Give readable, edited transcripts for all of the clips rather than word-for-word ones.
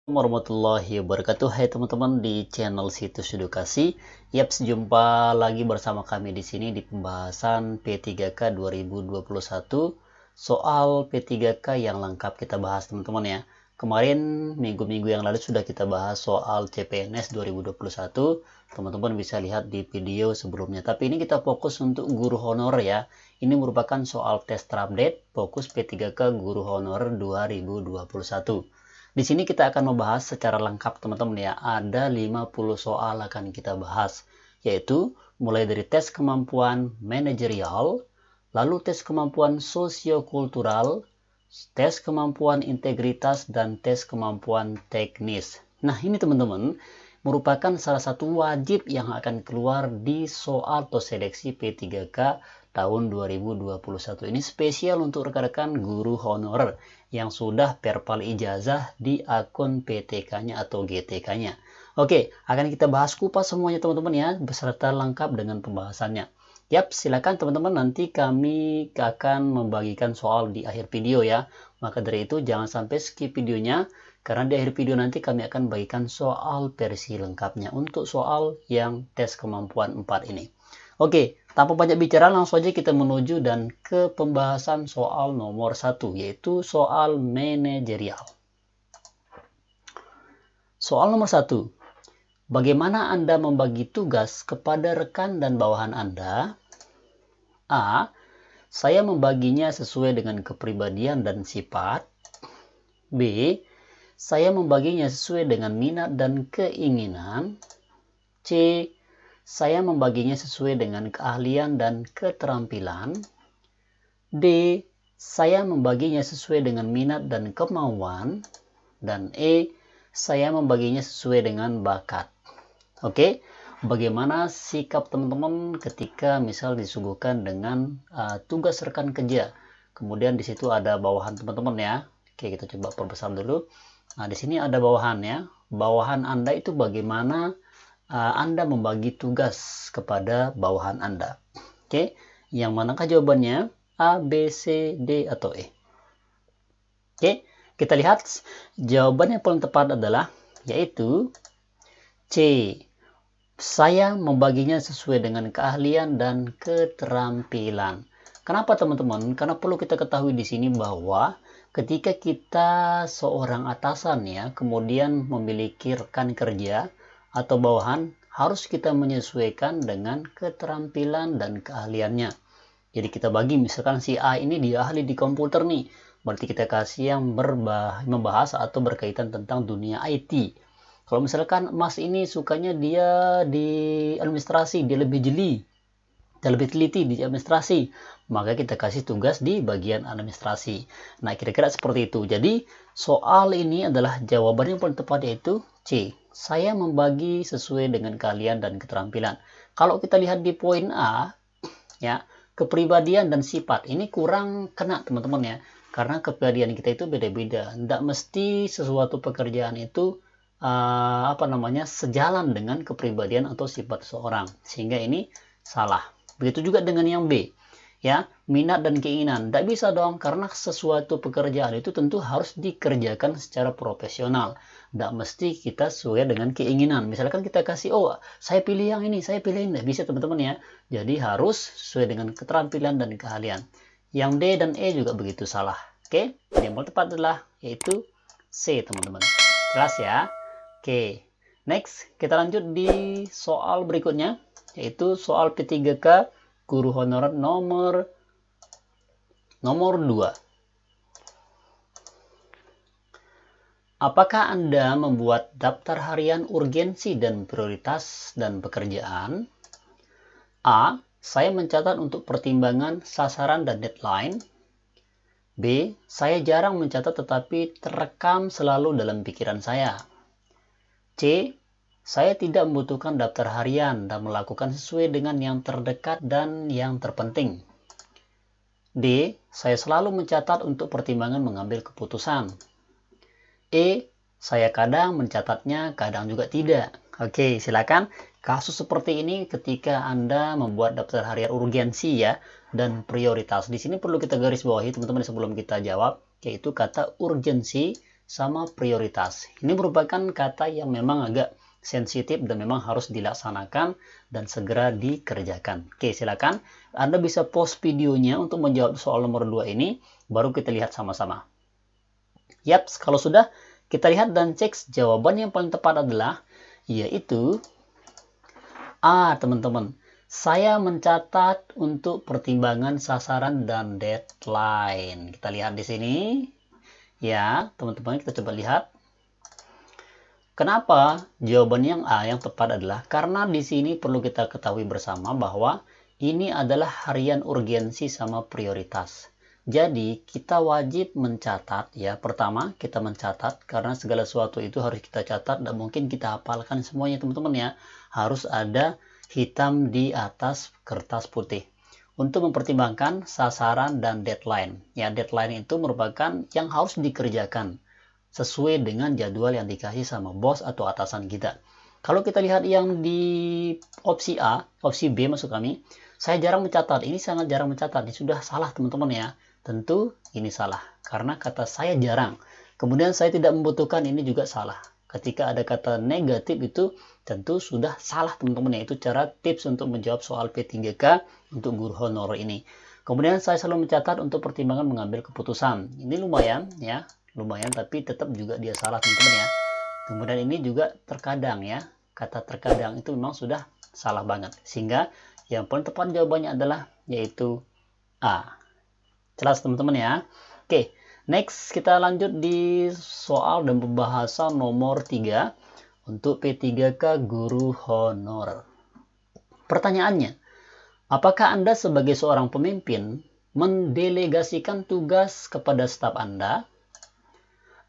Warahmatullahi wabarakatuh. Hai teman-teman di channel Situs Edukasi. Yaps, jumpa lagi bersama kami di sini di pembahasan P3K 2021. Soal P3K yang lengkap kita bahas teman-teman ya. Kemarin minggu-minggu yang lalu sudah kita bahas soal CPNS 2021. Teman-teman bisa lihat di video sebelumnya. Tapi ini kita fokus untuk guru honor ya. Ini merupakan soal tes terupdate fokus P3K guru honor 2021. Di sini kita akan membahas secara lengkap teman-teman ya. Ada 50 soal akan kita bahas, yaitu mulai dari tes kemampuan manajerial, lalu tes kemampuan sosiokultural, tes kemampuan integritas, dan tes kemampuan teknis. Nah ini teman-teman merupakan salah satu wajib yang akan keluar di soal atau seleksi P3K tahun 2021. Ini spesial untuk rekan-rekan guru honor yang sudah perpal ijazah di akun PTK-nya atau GTK-nya. Oke, akan kita bahas kupas semuanya teman-teman ya, beserta lengkap dengan pembahasannya. Yap, silakan teman-teman, nanti kami akan membagikan soal di akhir video ya. Maka dari itu jangan sampai skip videonya, karena di akhir video nanti kami akan bagikan soal versi lengkapnya untuk soal yang tes kemampuan 4 ini. Oke, tanpa banyak bicara langsung saja kita menuju dan ke pembahasan soal nomor 1, yaitu soal manajerial. Soal nomor 1. Bagaimana Anda membagi tugas kepada rekan dan bawahan Anda? A. Saya membaginya sesuai dengan kepribadian dan sifat. B. Saya membaginya sesuai dengan minat dan keinginan. C. Saya membaginya sesuai dengan keahlian dan keterampilan. D. Saya membaginya sesuai dengan minat dan kemauan. Dan E. Saya membaginya sesuai dengan bakat. Oke, bagaimana sikap teman-teman ketika misal disuguhkan dengan tugas rekan kerja. Kemudian di situ ada bawahan teman-teman ya. Oke, kita coba perbesar dulu. Nah, di sini ada bawahan ya. Bawahan Anda itu bagaimana Anda membagi tugas kepada bawahan Anda. Oke, yang manakah jawabannya? A, B, C, D, atau E? Oke, kita lihat jawaban yang paling tepat adalah yaitu C. Saya membaginya sesuai dengan keahlian dan keterampilan. Kenapa teman-teman? Karena perlu kita ketahui di sini bahwa ketika kita seorang atasan ya, kemudian memiliki rekan kerja atau bawahan, harus kita menyesuaikan dengan keterampilan dan keahliannya. Jadi kita bagi, misalkan si A ini dia ahli di komputer nih, berarti kita kasih yang membahas atau berkaitan tentang dunia IT. Kalau misalkan Mas ini sukanya dia di administrasi, dia lebih jeli, dia lebih teliti di administrasi, maka kita kasih tugas di bagian administrasi. Nah, kira-kira seperti itu. Jadi, soal ini adalah jawaban yang paling tepat, yaitu C. Saya membagi sesuai dengan keahlian dan keterampilan. Kalau kita lihat di poin A, ya, kepribadian dan sifat ini kurang kena teman-teman ya. Karena kepribadian kita itu beda-beda. Tidak mesti sesuatu pekerjaan itu sejalan dengan kepribadian atau sifat seseorang. Sehingga ini salah. Begitu juga dengan yang B. Ya, minat dan keinginan. Tidak bisa dong, karena sesuatu pekerjaan itu tentu harus dikerjakan secara profesional. Tidak mesti kita sesuai dengan keinginan. Misalkan kita kasih, oh saya pilih yang ini, saya pilih ini. Tidak bisa teman-teman ya. Jadi harus sesuai dengan keterampilan dan keahlian. Yang D dan E juga begitu salah. Oke, yang paling tepat adalah yaitu C teman-teman. Jelas ya? Oke, next kita lanjut di soal berikutnya, yaitu soal P3K guru honorer nomor 2. Apakah Anda membuat daftar harian urgensi dan prioritas dan pekerjaan? A. Saya mencatat untuk pertimbangan sasaran dan deadline. B. Saya jarang mencatat tetapi terekam selalu dalam pikiran saya. C. Saya tidak membutuhkan daftar harian dan melakukan sesuai dengan yang terdekat dan yang terpenting. D. Saya selalu mencatat untuk pertimbangan mengambil keputusan. E. Saya kadang mencatatnya, kadang juga tidak. Oke, silakan. Kasus seperti ini ketika Anda membuat daftar harian urgensi ya, dan prioritas. Di sini perlu kita garis bawahi teman-teman sebelum kita jawab, yaitu kata urgensi sama prioritas. Ini merupakan kata yang memang agak sensitif dan memang harus dilaksanakan dan segera dikerjakan. Oke, silakan Anda bisa pause videonya untuk menjawab soal nomor 2 ini, baru kita lihat sama-sama. Yap, kalau sudah, kita lihat dan cek jawaban yang paling tepat adalah yaitu A, teman-teman. Saya mencatat untuk pertimbangan sasaran dan deadline. Kita lihat di sini. Ya, teman-teman, kita coba lihat. Kenapa jawaban yang A yang tepat adalah karena di sini perlu kita ketahui bersama bahwa ini adalah harian urgensi sama prioritas. Jadi, kita wajib mencatat ya. Pertama, kita mencatat karena segala sesuatu itu harus kita catat dan mungkin kita hafalkan semuanya, teman-teman ya. Harus ada hitam di atas kertas putih untuk mempertimbangkan sasaran dan deadline. Ya, deadline itu merupakan yang harus dikerjakan sesuai dengan jadwal yang dikasih sama bos atau atasan kita. Kalau kita lihat yang di opsi A, opsi B maksud kami, saya jarang mencatat. Ini sangat jarang mencatat. Ini sudah salah, teman-teman ya. Tentu ini salah karena kata saya jarang. Kemudian saya tidak membutuhkan, ini juga salah. Ketika ada kata negatif itu tentu sudah salah, teman-teman ya. Itu cara tips untuk menjawab soal P3K untuk guru honor ini. Kemudian saya selalu mencatat untuk pertimbangan mengambil keputusan. Ini lumayan ya, lumayan, tapi tetap juga dia salah, teman-teman ya. Kemudian ini juga terkadang ya, kata terkadang itu memang sudah salah banget. Sehingga yang paling tepat jawabannya adalah yaitu A. Jelas, teman-teman ya. Oke. Next, kita lanjut di soal dan pembahasan nomor 3 untuk P3K Guru Honor. Pertanyaannya, apakah Anda sebagai seorang pemimpin mendelegasikan tugas kepada staf Anda?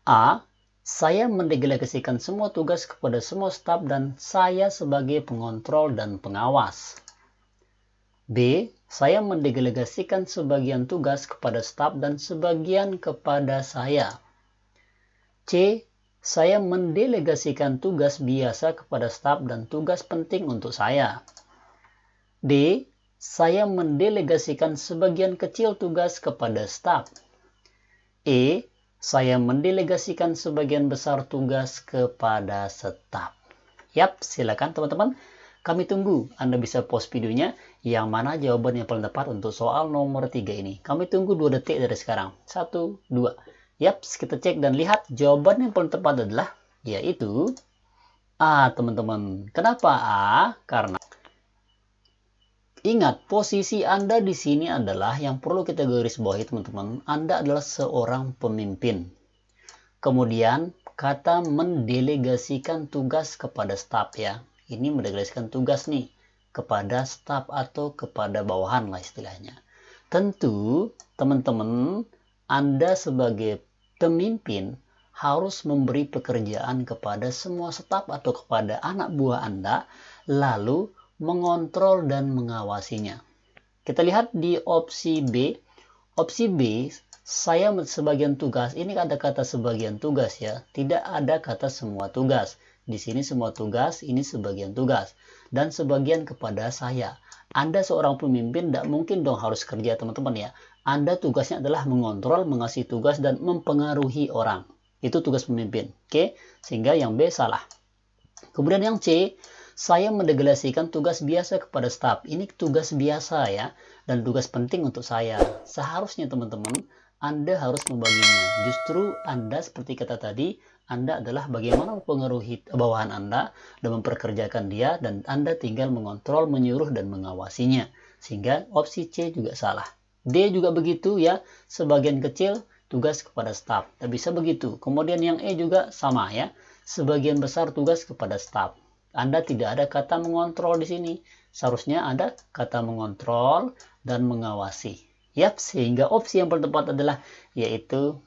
A. Saya mendelegasikan semua tugas kepada semua staf dan saya sebagai pengontrol dan pengawas. B. Saya mendelegasikan sebagian tugas kepada staf dan sebagian kepada saya. C. Saya mendelegasikan tugas biasa kepada staf dan tugas penting untuk saya. D. Saya mendelegasikan sebagian kecil tugas kepada staf. E. Saya mendelegasikan sebagian besar tugas kepada staf. Yap, silakan teman-teman. Kami tunggu Anda bisa pause videonya yang mana jawaban yang paling tepat untuk soal nomor 3 ini. Kami tunggu 2 detik dari sekarang. 1, 2. Yap, kita cek dan lihat jawaban yang paling tepat adalah yaitu A, teman-teman. Kenapa A? Karena ingat, posisi Anda di sini adalah yang perlu kita garis bawahi, teman-teman. Anda adalah seorang pemimpin. Kemudian kata mendelegasikan tugas kepada staf ya. Ini mendelegasikan tugas nih kepada staf atau kepada bawahan lah istilahnya. Tentu teman-teman, Anda sebagai pemimpin harus memberi pekerjaan kepada semua staf atau kepada anak buah Anda, lalu mengontrol dan mengawasinya. Kita lihat di opsi B. Opsi B, saya sebagian tugas. Ini ada kata sebagian tugas ya. Tidak ada kata semua tugas. Di sini semua tugas, ini sebagian tugas. Dan sebagian kepada saya. Anda seorang pemimpin, tidak mungkin dong harus kerja, teman-teman ya. Anda tugasnya adalah mengontrol, mengasih tugas, dan mempengaruhi orang. Itu tugas pemimpin. Oke? Sehingga yang B salah. Kemudian yang C, saya mendelegasikan tugas biasa kepada staf. Ini tugas biasa ya. Dan tugas penting untuk saya. Seharusnya teman-teman, Anda harus membaginya. Justru Anda seperti kata tadi, Anda adalah bagaimana mempengaruhi bawahan Anda dan memperkerjakan dia, dan Anda tinggal mengontrol, menyuruh, dan mengawasinya. Sehingga opsi C juga salah. D juga begitu ya, sebagian kecil tugas kepada staf. Tak bisa begitu. Kemudian yang E juga sama ya, sebagian besar tugas kepada staf. Anda tidak ada kata mengontrol di sini. Seharusnya ada kata mengontrol dan mengawasi. Yap, sehingga opsi yang paling tepat adalah yaitu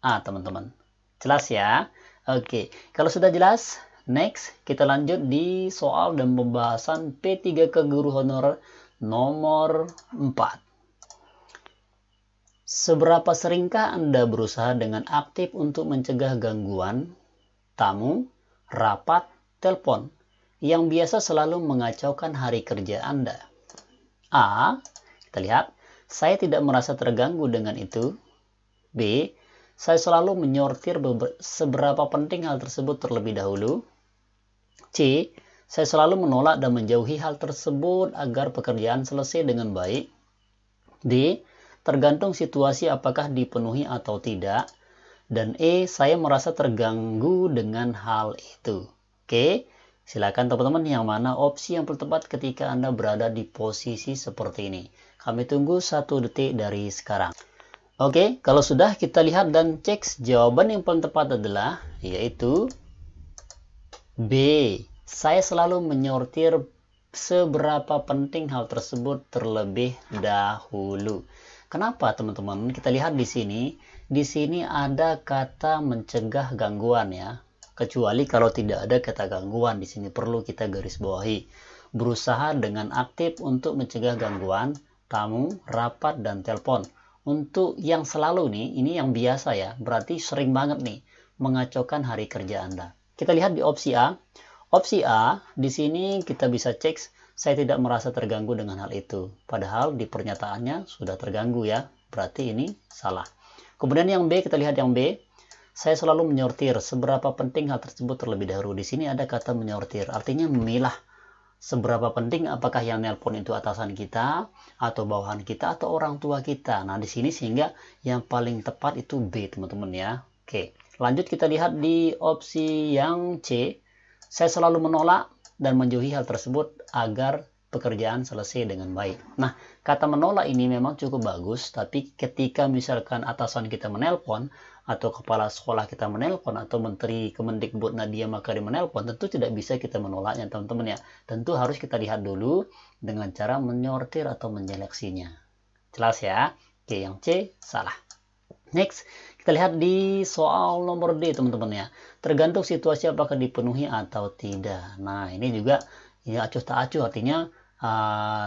A, teman-teman. Jelas ya? Oke, kalau sudah jelas, next kita lanjut di soal dan pembahasan P3K Guru Honor nomor 4. Seberapa seringkah Anda berusaha dengan aktif untuk mencegah gangguan, tamu, rapat, telepon yang biasa selalu mengacaukan hari kerja Anda? A. Kita lihat, saya tidak merasa terganggu dengan itu. B. saya selalu menyortir seberapa penting hal tersebut terlebih dahulu. C. Saya selalu menolak dan menjauhi hal tersebut agar pekerjaan selesai dengan baik. D. Tergantung situasi apakah dipenuhi atau tidak. Dan E. Saya merasa terganggu dengan hal itu. Oke, silakan teman-teman yang mana opsi yang tepat ketika Anda berada di posisi seperti ini. Kami tunggu 1 detik dari sekarang. Oke, kalau sudah kita lihat dan cek, jawaban yang paling tepat adalah yaitu B. Saya selalu menyortir seberapa penting hal tersebut terlebih dahulu. Kenapa teman-teman? Kita lihat di sini. Di sini ada kata mencegah gangguan ya. Kecuali kalau tidak ada kata gangguan, di sini perlu kita garis bawahi. Berusaha dengan aktif untuk mencegah gangguan, tamu, rapat, dan telepon. Untuk yang selalu nih, ini yang biasa ya. Berarti sering banget nih mengacaukan hari kerja Anda. Kita lihat di opsi A. Opsi A, di sini kita bisa cek, saya tidak merasa terganggu dengan hal itu. Padahal di pernyataannya sudah terganggu ya. Berarti ini salah. Kemudian yang B, kita lihat yang B. Saya selalu menyortir seberapa penting hal tersebut terlebih dahulu. Di sini ada kata menyortir, artinya memilah seberapa penting apakah yang nelpon itu atasan kita, atau bawahan kita, atau orang tua kita. Nah, di sini sehingga yang paling tepat itu B, teman-teman ya. Oke, lanjut kita lihat di opsi yang C. Saya selalu menolak dan menjauhi hal tersebut agar pekerjaan selesai dengan baik. Nah, kata menolak ini memang cukup bagus, tapi ketika misalkan atasan kita menelpon, atau kepala sekolah kita menelpon, atau Menteri Kemendikbud Nadiem Makarim menelpon, tentu tidak bisa kita menolaknya, teman-teman ya. Tentu harus kita lihat dulu dengan cara menyortir atau menyeleksinya. Jelas ya? Oke, yang C salah. Next, kita lihat di soal nomor D, teman-teman ya. Tergantung situasi apakah dipenuhi atau tidak. Nah, ini juga ya acuh tak acuh, artinya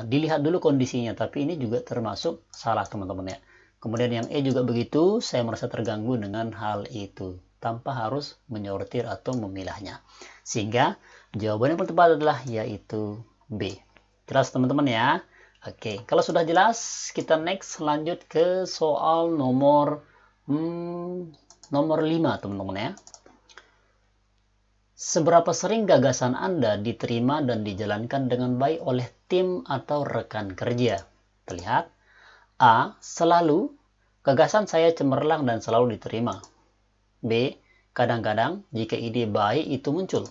dilihat dulu kondisinya, tapi ini juga termasuk salah, teman-teman ya. Kemudian yang E juga begitu, saya merasa terganggu dengan hal itu, tanpa harus menyortir atau memilahnya. Sehingga jawaban yang tepat adalah yaitu B. Jelas teman-teman ya? Oke, kalau sudah jelas, kita next lanjut ke soal nomor 5, teman-teman ya. Seberapa sering gagasan Anda diterima dan dijalankan dengan baik oleh tim atau rekan kerja? Terlihat. A. Selalu. Gagasan saya cemerlang dan selalu diterima. B. Kadang-kadang jika ide baik itu muncul.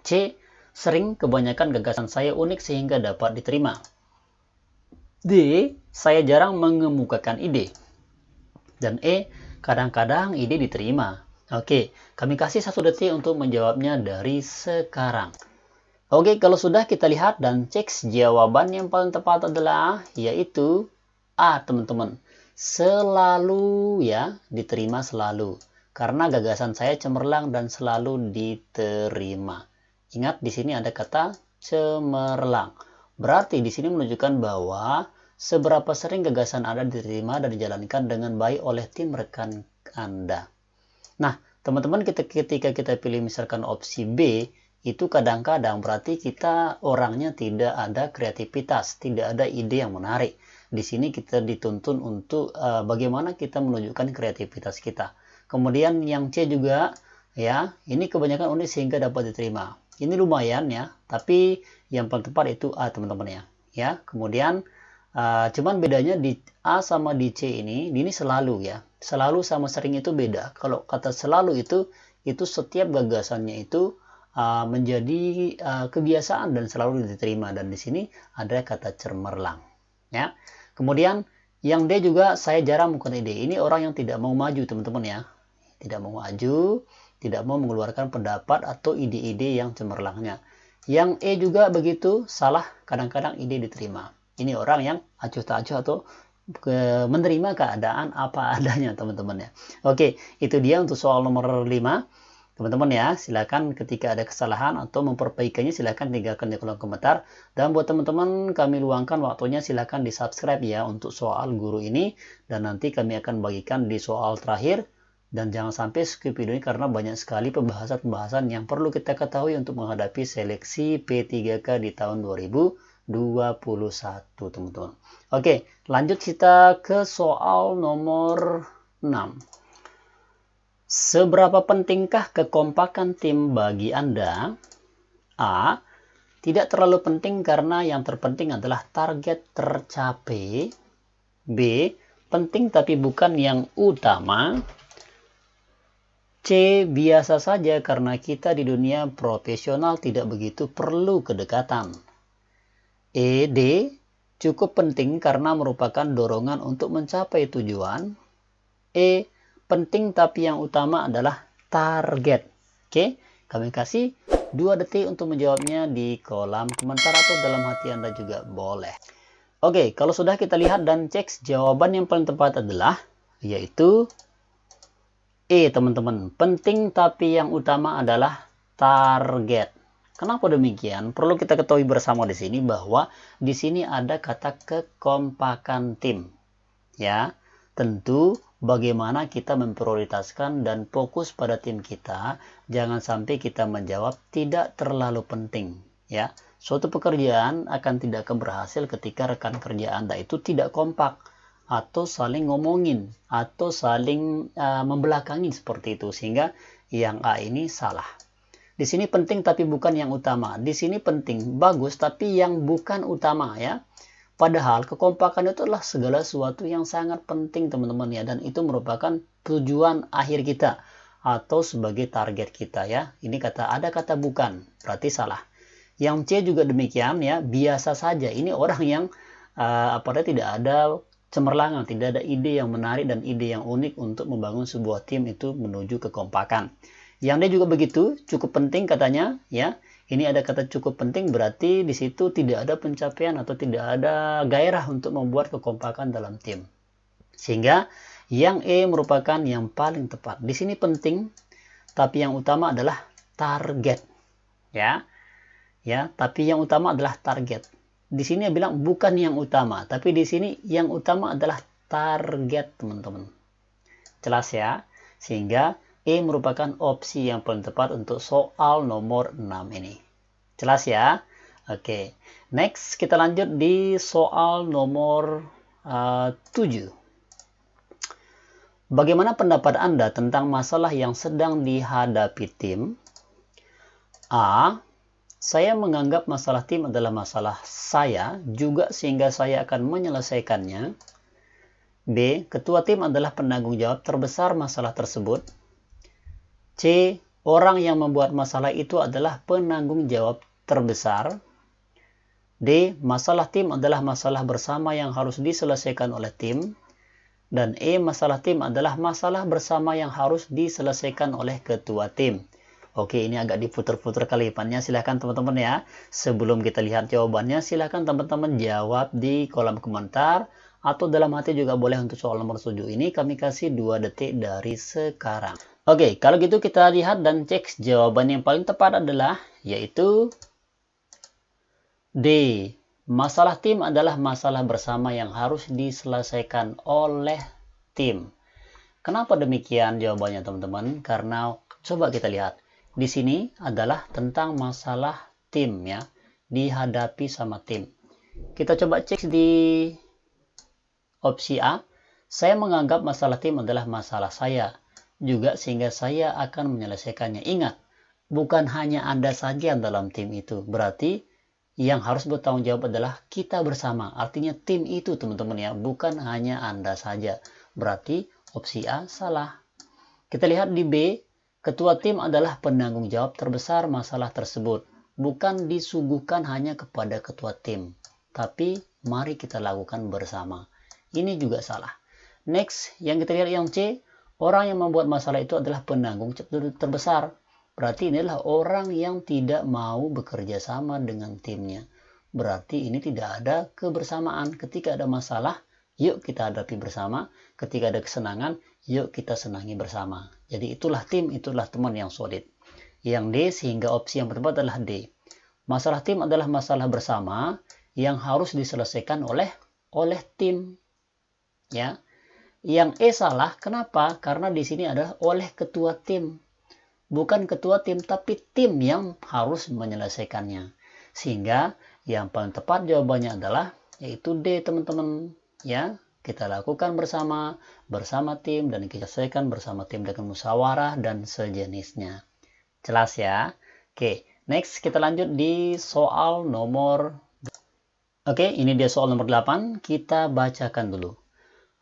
C. Sering, kebanyakan gagasan saya unik sehingga dapat diterima. D. Saya jarang mengemukakan ide. Dan E. Kadang-kadang ide diterima. Oke, kami kasih 1 detik untuk menjawabnya dari sekarang. Oke, kalau sudah kita lihat dan cek, jawaban yang paling tepat adalah yaitu A, teman-teman. Selalu ya, diterima selalu. Karena gagasan saya cemerlang dan selalu diterima. Ingat di sini ada kata cemerlang. Berarti di sini menunjukkan bahwa seberapa sering gagasan Anda diterima dan dijalankan dengan baik oleh tim rekan Anda. Nah, teman-teman ketika kita pilih misalkan opsi B, itu kadang-kadang berarti kita orangnya tidak ada kreativitas, tidak ada ide yang menarik. Di sini kita dituntun untuk bagaimana kita menunjukkan kreativitas kita. Kemudian yang C juga, ya, ini kebanyakan unik sehingga dapat diterima. Ini lumayan ya, tapi yang paling tepat itu A, teman-teman ya. Ya, kemudian cuman bedanya di A sama di C ini selalu ya. Selalu sama sering itu beda. Kalau kata selalu itu setiap gagasannya itu menjadi kebiasaan dan selalu diterima. Dan di sini ada kata cemerlang. Ya. Kemudian yang D juga, saya jarang melakukan ide. Ini orang yang tidak mau maju, teman-teman ya. Tidak mau maju, tidak mau mengeluarkan pendapat atau ide-ide yang cemerlangnya. Yang E juga begitu, salah, kadang-kadang ide diterima. Ini orang yang acuh tak acuh atau menerima keadaan apa adanya, teman-teman ya. Oke, itu dia untuk soal nomor 5. Teman-teman ya, silakan ketika ada kesalahan atau memperbaikinya silakan tinggalkan di kolom komentar. Dan buat teman-teman, kami luangkan waktunya, silakan di subscribe ya untuk soal guru ini. Dan nanti kami akan bagikan di soal terakhir. Dan jangan sampai skip video ini karena banyak sekali pembahasan-pembahasan yang perlu kita ketahui untuk menghadapi seleksi P3K di tahun 2021, teman-teman. Oke, lanjut kita ke soal nomor 6. Seberapa pentingkah kekompakan tim bagi Anda? A. Tidak terlalu penting karena yang terpenting adalah target tercapai. B. Penting tapi bukan yang utama. C. Biasa saja karena kita di dunia profesional tidak begitu perlu kedekatan. D. Cukup penting karena merupakan dorongan untuk mencapai tujuan. E. Penting tapi yang utama adalah target. Oke, kami kasih 2 detik untuk menjawabnya di kolom komentar atau dalam hati Anda juga boleh. Oke, kalau sudah kita lihat dan cek, jawaban yang paling tepat adalah yaitu E, teman-teman. Penting tapi yang utama adalah target. Kenapa demikian? Perlu kita ketahui bersama di sini bahwa di sini ada kata kekompakan tim. Ya, tentu bagaimana kita memprioritaskan dan fokus pada tim kita, jangan sampai kita menjawab tidak terlalu penting. Ya, suatu pekerjaan akan tidak akan berhasil ketika rekan kerja Anda itu tidak kompak atau saling ngomongin atau saling membelakangi seperti itu, sehingga yang A ini salah. Di sini penting tapi bukan yang utama. Di sini penting, bagus tapi yang bukan utama ya. Padahal kekompakan itu adalah segala sesuatu yang sangat penting teman-teman ya, dan itu merupakan tujuan akhir kita atau sebagai target kita ya. Ini ada kata bukan, berarti salah. Yang C juga demikian ya, biasa saja. Ini orang yang tidak ada cemerlangan, tidak ada ide yang menarik dan ide yang unik untuk membangun sebuah tim itu menuju kekompakan. Yang D juga begitu, cukup penting katanya ya. Ini ada kata cukup penting, berarti di situ tidak ada pencapaian atau tidak ada gairah untuk membuat kekompakan dalam tim. Sehingga yang E merupakan yang paling tepat. Di sini penting, tapi yang utama adalah target. Ya, tapi yang utama adalah target. Di sini bilang bukan yang utama, tapi di sini yang utama adalah target, teman-teman. Jelas ya? Sehingga E merupakan opsi yang paling tepat untuk soal nomor 6 ini. Jelas ya? Oke. Next, kita lanjut di soal nomor 7. Bagaimana pendapat Anda tentang masalah yang sedang dihadapi tim? A. Saya menganggap masalah tim adalah masalah saya juga sehingga saya akan menyelesaikannya. B. Ketua tim adalah penanggung jawab terbesar masalah tersebut. C. Orang yang membuat masalah itu adalah penanggung jawab terbesar. D. Masalah tim adalah masalah bersama yang harus diselesaikan oleh tim. Dan E. Masalah tim adalah masalah bersama yang harus diselesaikan oleh ketua tim. Oke, ini agak diputar-putar kalimatnya. Silahkan teman-teman ya. Sebelum kita lihat jawabannya, silahkan teman-teman jawab di kolom komentar. Atau dalam hati juga boleh untuk soal nomor 7 ini. Kami kasih 2 detik dari sekarang. Oke, kalau gitu kita lihat dan cek jawaban yang paling tepat adalah yaitu D. Masalah tim adalah masalah bersama yang harus diselesaikan oleh tim. Kenapa demikian jawabannya teman-teman? Karena coba kita lihat. Di sini adalah tentang masalah tim ya, dihadapi sama tim. Kita coba cek di opsi A. Saya menganggap masalah tim adalah masalah saya juga sehingga saya akan menyelesaikannya. Ingat, bukan hanya Anda saja dalam tim itu. Berarti yang harus bertanggung jawab adalah kita bersama. Artinya tim itu teman-teman ya, bukan hanya Anda saja. Berarti opsi A salah. Kita lihat di B. Ketua tim adalah penanggung jawab terbesar masalah tersebut. Bukan disuguhkan hanya kepada ketua tim. Tapi mari kita lakukan bersama. Ini juga salah. Next, yang kita lihat yang C. Orang yang membuat masalah itu adalah penanggung jawab terbesar. Berarti ini adalah orang yang tidak mau bekerja sama dengan timnya. Berarti ini tidak ada kebersamaan. Ketika ada masalah, yuk kita hadapi bersama. Ketika ada kesenangan, yuk kita senangi bersama. Jadi itulah tim, itulah teman yang solid. Yang D, sehingga opsi yang tepat adalah D. Masalah tim adalah masalah bersama yang harus diselesaikan oleh tim. Ya. Yang E salah, kenapa? Karena di sini adalah oleh ketua tim. Bukan ketua tim, tapi tim yang harus menyelesaikannya. Sehingga yang paling tepat jawabannya adalah yaitu D, teman-teman. Ya. kita lakukan bersama tim, dan kita selesaikan bersama tim dengan musyawarah dan sejenisnya. Jelas ya? Oke, next kita lanjut di soal nomor. Oke, ini dia soal nomor 8. Kita bacakan dulu.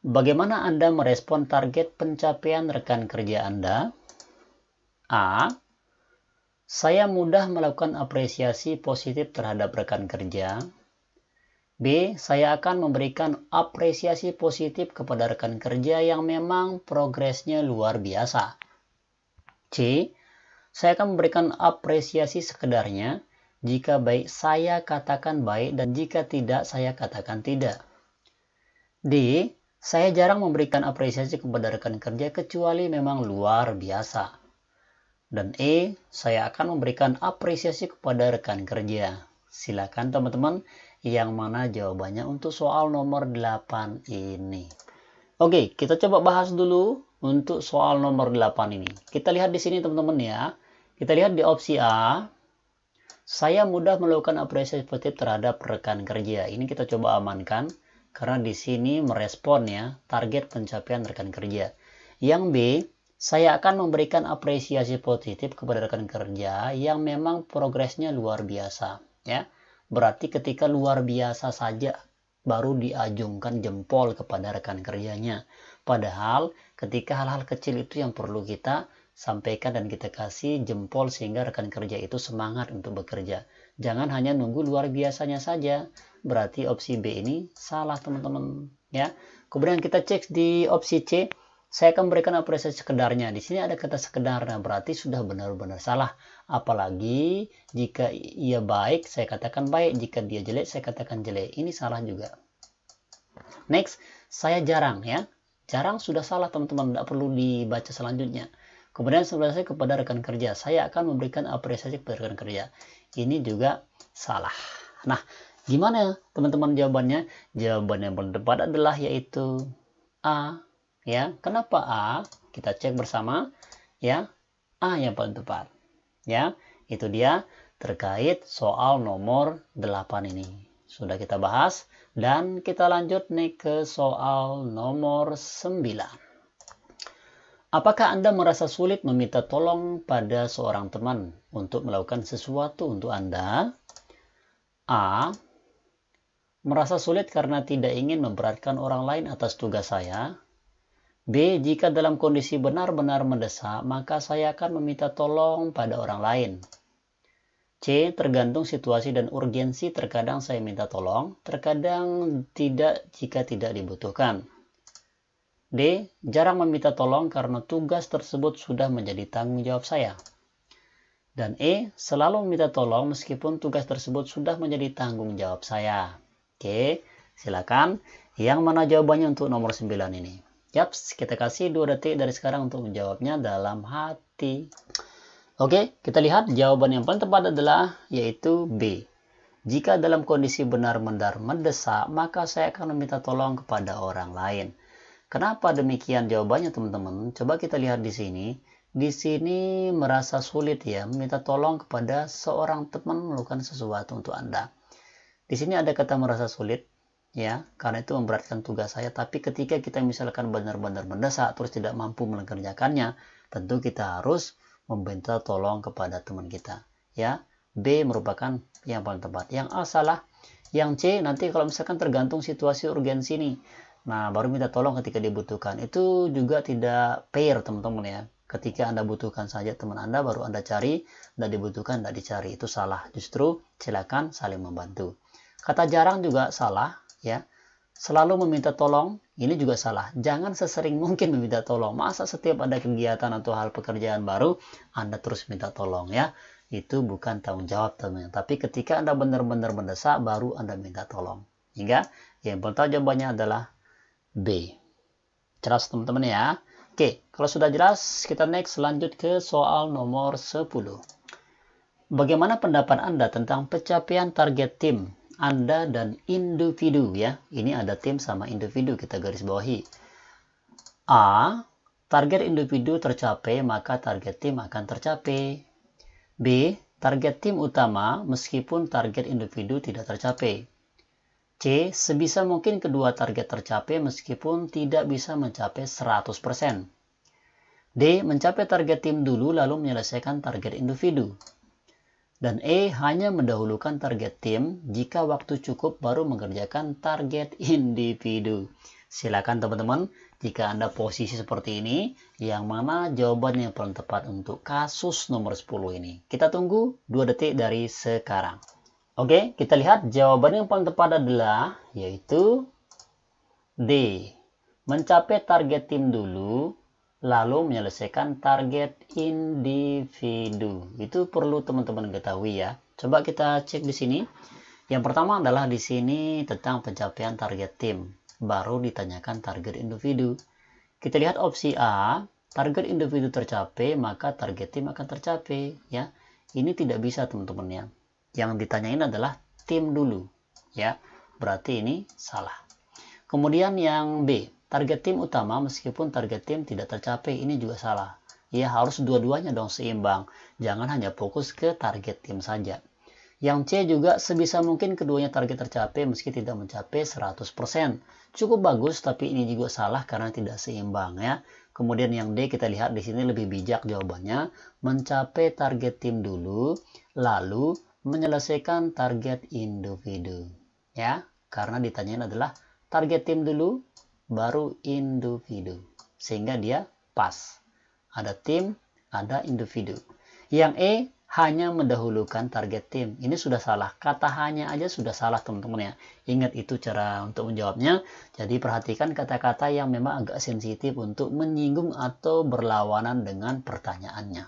Bagaimana Anda merespon target pencapaian rekan kerja Anda? A. Saya mudah melakukan apresiasi positif terhadap rekan kerja. B. Saya akan memberikan apresiasi positif kepada rekan kerja yang memang progresnya luar biasa. C. Saya akan memberikan apresiasi sekedarnya. Jika baik, saya katakan baik, dan jika tidak, saya katakan tidak. D. Saya jarang memberikan apresiasi kepada rekan kerja kecuali memang luar biasa. Dan E. Saya akan memberikan apresiasi kepada rekan kerja. Silakan teman-teman, yang mana jawabannya untuk soal nomor 8 ini. Oke, kita coba bahas dulu untuk soal nomor 8 ini. Kita lihat di sini teman-teman ya. Kita lihat di opsi A. Saya mudah melakukan apresiasi positif terhadap rekan kerja. Ini kita coba amankan karena di sini merespon ya target pencapaian rekan kerja. Yang B, saya akan memberikan apresiasi positif kepada rekan kerja yang memang progresnya luar biasa ya. Berarti ketika luar biasa saja baru diajungkan jempol kepada rekan kerjanya. Padahal ketika hal-hal kecil itu yang perlu kita sampaikan dan kita kasih jempol sehingga rekan kerja itu semangat untuk bekerja. Jangan hanya nunggu luar biasanya saja. Berarti opsi B ini salah teman-teman ya. Kemudian kita cek di opsi C. Saya akan memberikan apresiasi sekedarnya. Di sini ada kata sekedar, nah berarti sudah benar-benar salah. Apalagi jika ia baik, saya katakan baik. Jika dia jelek, saya katakan jelek. Ini salah juga. Next, saya jarang ya. Jarang sudah salah teman-teman, tidak perlu dibaca selanjutnya. Kemudian sebelah saya kepada rekan kerja. Saya akan memberikan apresiasi kepada rekan kerja. Ini juga salah. Nah, gimana teman-teman jawabannya? Jawaban yang paling tepat adalah yaitu A. Ya, kenapa A? Kita cek bersama ya. A yang paling tepat. Ya, itu dia terkait soal nomor 8 ini. Sudah kita bahas dan kita lanjut nih ke soal nomor 9. Apakah Anda merasa sulit meminta tolong pada seorang teman untuk melakukan sesuatu untuk Anda? A. Merasa sulit karena tidak ingin memberatkan orang lain atas tugas saya. B. Jika dalam kondisi benar-benar mendesak, maka saya akan meminta tolong pada orang lain. C. Tergantung situasi dan urgensi, terkadang saya minta tolong, terkadang tidak jika tidak dibutuhkan. D. Jarang meminta tolong karena tugas tersebut sudah menjadi tanggung jawab saya. Dan E. Selalu meminta tolong meskipun tugas tersebut sudah menjadi tanggung jawab saya. Oke, silakan. Yang mana jawabannya untuk nomor 9 ini? Yaps, kita kasih 2 detik dari sekarang untuk menjawabnya dalam hati. Oke, kita lihat jawaban yang paling tepat adalah yaitu B. Jika dalam kondisi benar-benar mendesak, maka saya akan meminta tolong kepada orang lain. Kenapa demikian jawabannya teman-teman? Coba kita lihat di sini. Di sini merasa sulit ya, meminta tolong kepada seorang teman melakukan sesuatu untuk Anda. Di sini ada kata merasa sulit. Ya, karena itu memberatkan tugas saya. Tapi ketika kita misalkan benar-benar mendesak terus tidak mampu mengerjakannya, tentu kita harus meminta tolong kepada teman kita. Ya, B merupakan yang paling tepat. Yang A salah. Yang C nanti kalau misalkan tergantung situasi urgensi nih. Nah, baru minta tolong ketika dibutuhkan. Itu juga tidak fair teman-teman ya. Ketika Anda butuhkan saja teman Anda, baru Anda cari, dan dibutuhkan tidak dicari. Itu salah. Justru silakan saling membantu. Kata jarang juga salah. Ya, selalu meminta tolong, ini juga salah. Jangan sesering mungkin meminta tolong. Masa setiap ada kegiatan atau hal pekerjaan baru, Anda terus minta tolong ya. Itu bukan tanggung jawab teman-teman. Tapi ketika Anda benar-benar mendesak, baru Anda minta tolong. Hingga yang pertama jawabannya adalah B. Jelas teman-teman ya. Oke, kalau sudah jelas, kita next lanjut ke soal nomor 10. Bagaimana pendapat Anda tentang pencapaian target tim Anda dan individu ya. Ini ada tim sama individu, kita garis bawahi. A. Target individu tercapai, maka target tim akan tercapai. B. Target tim utama meskipun target individu tidak tercapai. C. C. Sebisa mungkin kedua target tercapai meskipun tidak bisa mencapai 100%. D. Mencapai target tim dulu lalu menyelesaikan target individu. Dan E. Hanya mendahulukan target tim jika waktu cukup baru mengerjakan target individu. Silakan teman-teman, jika Anda posisi seperti ini, yang mana jawaban yang paling tepat untuk kasus nomor 10 ini? Kita tunggu 2 detik dari sekarang. Oke, kita lihat jawaban yang paling tepat adalah yaitu D. Mencapai target tim dulu, lalu menyelesaikan target individu. Itu perlu teman-teman ketahui ya. Coba kita cek di sini. Yang pertama adalah di sini tentang pencapaian target tim. Baru ditanyakan target individu. Kita lihat opsi A, target individu tercapai, maka target tim akan tercapai. Ya, ini tidak bisa teman-teman ya. Yang ditanyain adalah tim dulu. Ya, berarti ini salah. Kemudian yang B, target tim utama meskipun target tim tidak tercapai, ini juga salah. Ya, harus dua-duanya dong seimbang. Jangan hanya fokus ke target tim saja. Yang C juga sebisa mungkin keduanya target tercapai meski tidak mencapai 100%. Cukup bagus, tapi ini juga salah karena tidak seimbang ya. Kemudian yang D kita lihat di sini lebih bijak jawabannya. Mencapai target tim dulu, lalu menyelesaikan target individu. Ya, karena ditanyain adalah target tim dulu, baru individu. Sehingga dia pas. Ada tim, ada individu. Yang E hanya mendahulukan target tim. Ini sudah salah. Kata hanya aja sudah salah teman-teman ya. Ingat itu cara untuk menjawabnya. Jadi perhatikan kata-kata yang memang agak sensitif untuk menyinggung atau berlawanan dengan pertanyaannya.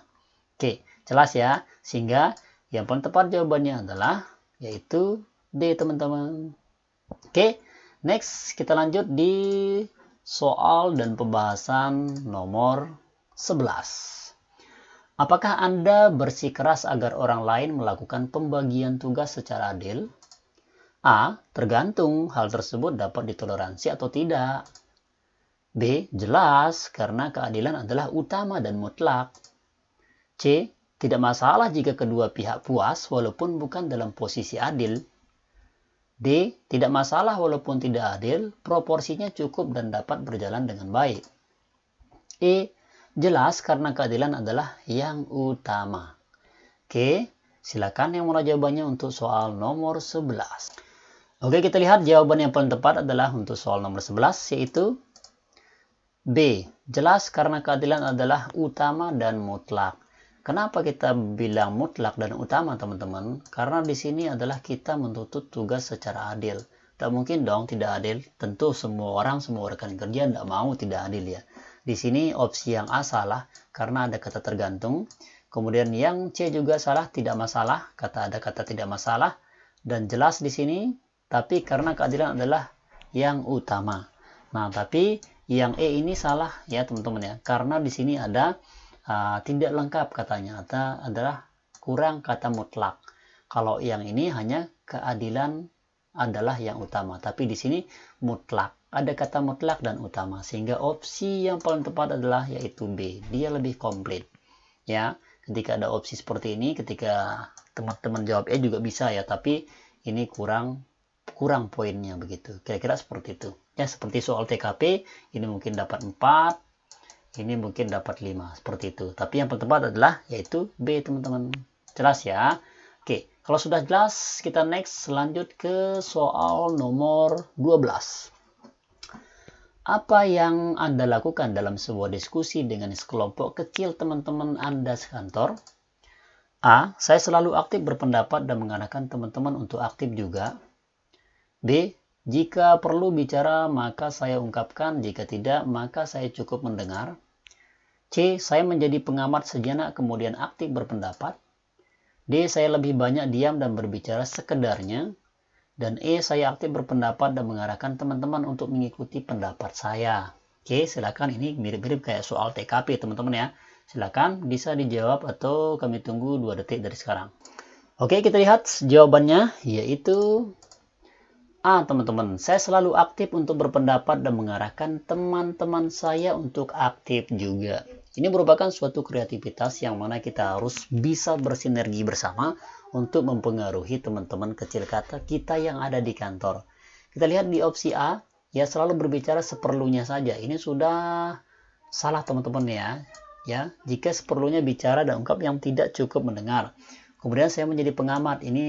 Oke, jelas ya. Sehingga yang paling tepat jawabannya adalah yaitu D teman-teman. Oke, next kita lanjut di soal dan pembahasan nomor 11. Apakah Anda bersikeras agar orang lain melakukan pembagian tugas secara adil? A. Tergantung hal tersebut dapat ditoleransi atau tidak. B. Jelas karena keadilan adalah utama dan mutlak. C. Tidak masalah jika kedua pihak puas walaupun bukan dalam posisi adil. D. Tidak masalah walaupun tidak adil, proporsinya cukup dan dapat berjalan dengan baik. E. Jelas karena keadilan adalah yang utama. Oke, silakan yang mau jawabannya untuk soal nomor 11. Oke, kita lihat jawaban yang paling tepat adalah untuk soal nomor 11, yaitu B. Jelas karena keadilan adalah utama dan mutlak. Kenapa kita bilang mutlak dan utama, teman-teman? Karena di sini adalah kita menuntut tugas secara adil. Tak mungkin dong tidak adil. Tentu semua orang, semua rekan kerja tidak mau tidak adil ya. Di sini opsi yang A salah karena ada kata tergantung. Kemudian yang C juga salah, tidak masalah. Ada kata tidak masalah. Dan jelas di sini, tapi karena keadilan adalah yang utama. Nah, tapi yang E ini salah ya teman-teman ya. Karena di sini ada tidak lengkap katanya. Adalah kurang kata mutlak. Kalau yang ini hanya keadilan adalah yang utama. Tapi di sini mutlak. Ada kata mutlak dan utama, sehingga opsi yang paling tepat adalah yaitu B. Dia lebih komplit. Ya, ketika ada opsi seperti ini, ketika teman-teman jawab E juga bisa ya, tapi ini kurang poinnya begitu. Kira-kira seperti itu. Ya, seperti soal TKP, ini mungkin dapat 4, ini mungkin dapat 5, seperti itu. Tapi yang paling tepat adalah yaitu B, teman-teman. Jelas ya? Oke, kalau sudah jelas, kita next lanjut ke soal nomor 12. Apa yang Anda lakukan dalam sebuah diskusi dengan sekelompok kecil teman-teman Anda sekantor? A. Saya selalu aktif berpendapat dan mengarahkan teman-teman untuk aktif juga. B. Jika perlu bicara, maka saya ungkapkan. Jika tidak, maka saya cukup mendengar. C. Saya menjadi pengamat sejenak kemudian aktif berpendapat. D. Saya lebih banyak diam dan berbicara sekedarnya. Dan E, saya aktif berpendapat dan mengarahkan teman-teman untuk mengikuti pendapat saya. Oke, silakan. Ini mirip-mirip kayak soal TKP, teman-teman ya. Silakan bisa dijawab atau kami tunggu 2 detik dari sekarang. Oke, kita lihat jawabannya, yaitu A, teman-teman. Saya selalu aktif untuk berpendapat dan mengarahkan teman-teman saya untuk aktif juga. Ini merupakan suatu kreativitas yang mana kita harus bisa bersinergi bersama untuk mempengaruhi teman-teman kecil kita yang ada di kantor. Kita lihat di opsi A, ya selalu berbicara seperlunya saja. Ini sudah salah teman-teman ya. Ya, jika seperlunya bicara dan ungkap yang tidak cukup mendengar. Kemudian saya menjadi pengamat. Ini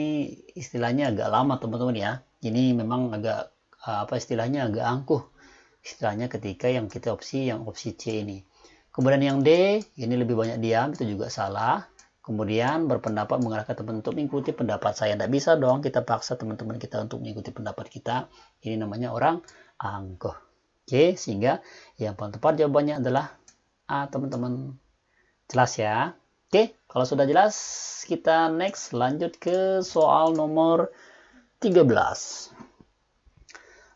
istilahnya agak lama teman-teman ya. Ini memang agak apa istilahnya agak angkuh. Istilahnya ketika yang kita opsi C ini. Kemudian yang D, ini lebih banyak diam, itu juga salah. Kemudian berpendapat mengarahkan teman untuk mengikuti pendapat saya. Tidak bisa dong kita paksa teman-teman kita untuk mengikuti pendapat kita. Ini namanya orang angkuh. Oke, sehingga yang paling tepat jawabannya adalah A teman-teman. Jelas ya? Oke, kalau sudah jelas kita next lanjut ke soal nomor 13.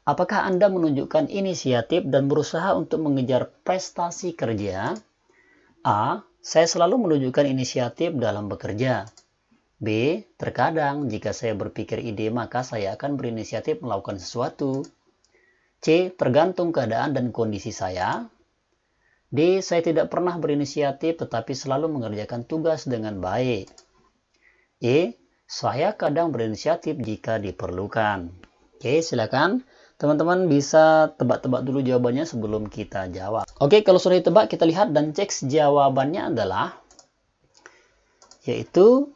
Apakah Anda menunjukkan inisiatif dan berusaha untuk mengejar prestasi kerja? A. Saya selalu menunjukkan inisiatif dalam bekerja. B. Terkadang jika saya berpikir ide maka saya akan berinisiatif melakukan sesuatu. C. Tergantung keadaan dan kondisi saya. D. Saya tidak pernah berinisiatif tetapi selalu mengerjakan tugas dengan baik. E. Saya kadang berinisiatif jika diperlukan. Oke, silakan. Teman-teman bisa tebak-tebak dulu jawabannya sebelum kita jawab. Oke, kalau sudah ditebak, kita lihat dan cek jawabannya adalah yaitu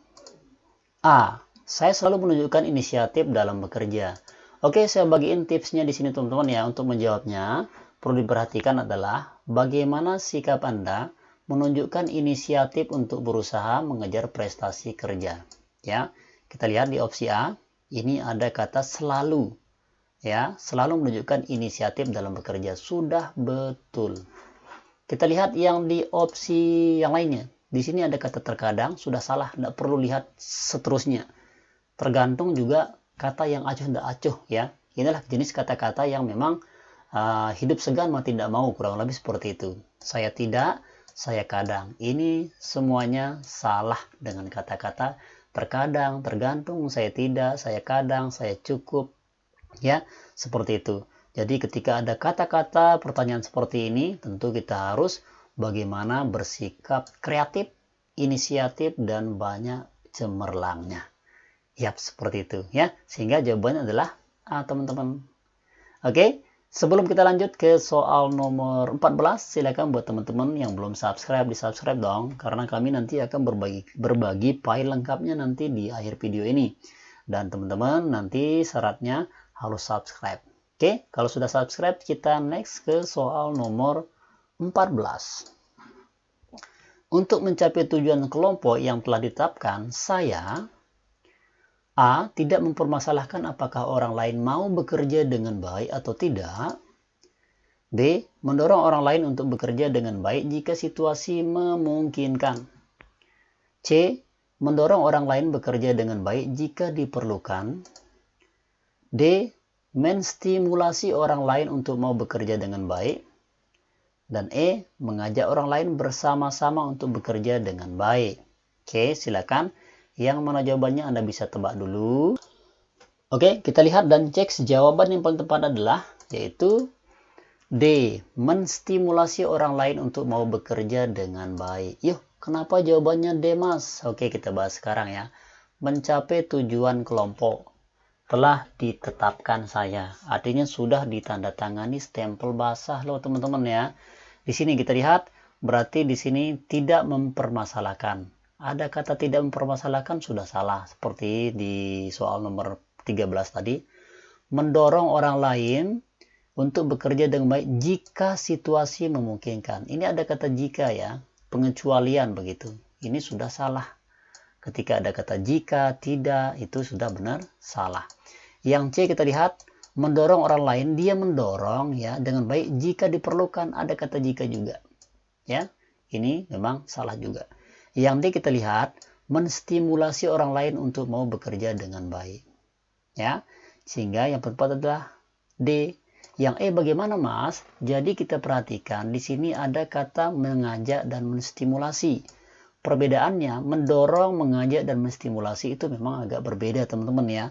A. Saya selalu menunjukkan inisiatif dalam bekerja. Oke, saya bagiin tipsnya di sini teman-teman ya. Untuk menjawabnya, perlu diperhatikan adalah bagaimana sikap Anda menunjukkan inisiatif untuk berusaha mengejar prestasi kerja. Ya, kita lihat di opsi A, ini ada kata selalu. Ya, selalu menunjukkan inisiatif dalam bekerja. Sudah betul. Kita lihat yang di opsi yang lainnya. Di sini ada kata terkadang, sudah salah. Tidak perlu lihat seterusnya. Tergantung juga kata yang acuh tidak acuh ya. Inilah jenis kata-kata yang memang hidup segan mau tidak mau, kurang lebih seperti itu. Saya tidak, saya kadang. Ini semuanya salah dengan kata-kata terkadang, tergantung, saya tidak, saya kadang, saya cukup. Ya, seperti itu. Jadi ketika ada kata-kata pertanyaan seperti ini, tentu kita harus bagaimana bersikap kreatif, inisiatif, dan banyak cemerlangnya. Yap, seperti itu ya. Sehingga jawabannya adalah A, teman-teman. Oke, sebelum kita lanjut ke soal nomor 14, silakan buat teman-teman yang belum subscribe, di-subscribe dong. Karena kami nanti akan berbagi file lengkapnya nanti di akhir video ini. Dan teman-teman nanti syaratnya harus subscribe. Oke, kalau sudah subscribe, kita next ke soal nomor 14. Untuk mencapai tujuan kelompok yang telah ditetapkan, saya A. Tidak mempermasalahkan apakah orang lain mau bekerja dengan baik atau tidak. B. Mendorong orang lain untuk bekerja dengan baik jika situasi memungkinkan. C. Mendorong orang lain bekerja dengan baik jika diperlukan. D. Menstimulasi orang lain untuk mau bekerja dengan baik. Dan E. Mengajak orang lain bersama-sama untuk bekerja dengan baik. Oke, silakan. Yang mana jawabannya Anda bisa tebak dulu. Oke, kita lihat dan cek jawaban yang paling tepat adalah yaitu D. Menstimulasi orang lain untuk mau bekerja dengan baik. Yuk, kenapa jawabannya D, Mas? Oke, kita bahas sekarang ya. Mencapai tujuan kelompok telah ditetapkan saya. Artinya sudah ditandatangani stempel basah loh teman-teman ya. Di sini kita lihat berarti di sini tidak mempermasalahkan. Ada kata tidak mempermasalahkan sudah salah seperti di soal nomor 13 tadi. Mendorong orang lain untuk bekerja dengan baik jika situasi memungkinkan. Ini ada kata jika ya, pengecualian begitu. Ini sudah salah. Ketika ada kata jika, tidak, itu sudah benar salah. Yang C kita lihat, mendorong orang lain, dia mendorong ya dengan baik jika diperlukan. Ada kata jika juga. Ya, ini memang salah juga. Yang D kita lihat, menstimulasi orang lain untuk mau bekerja dengan baik. Ya, sehingga yang tepat adalah D. Yang E bagaimana, Mas? Jadi kita perhatikan di sini ada kata mengajak dan menstimulasi. Perbedaannya, mendorong, mengajak, dan menstimulasi itu memang agak berbeda teman-teman ya.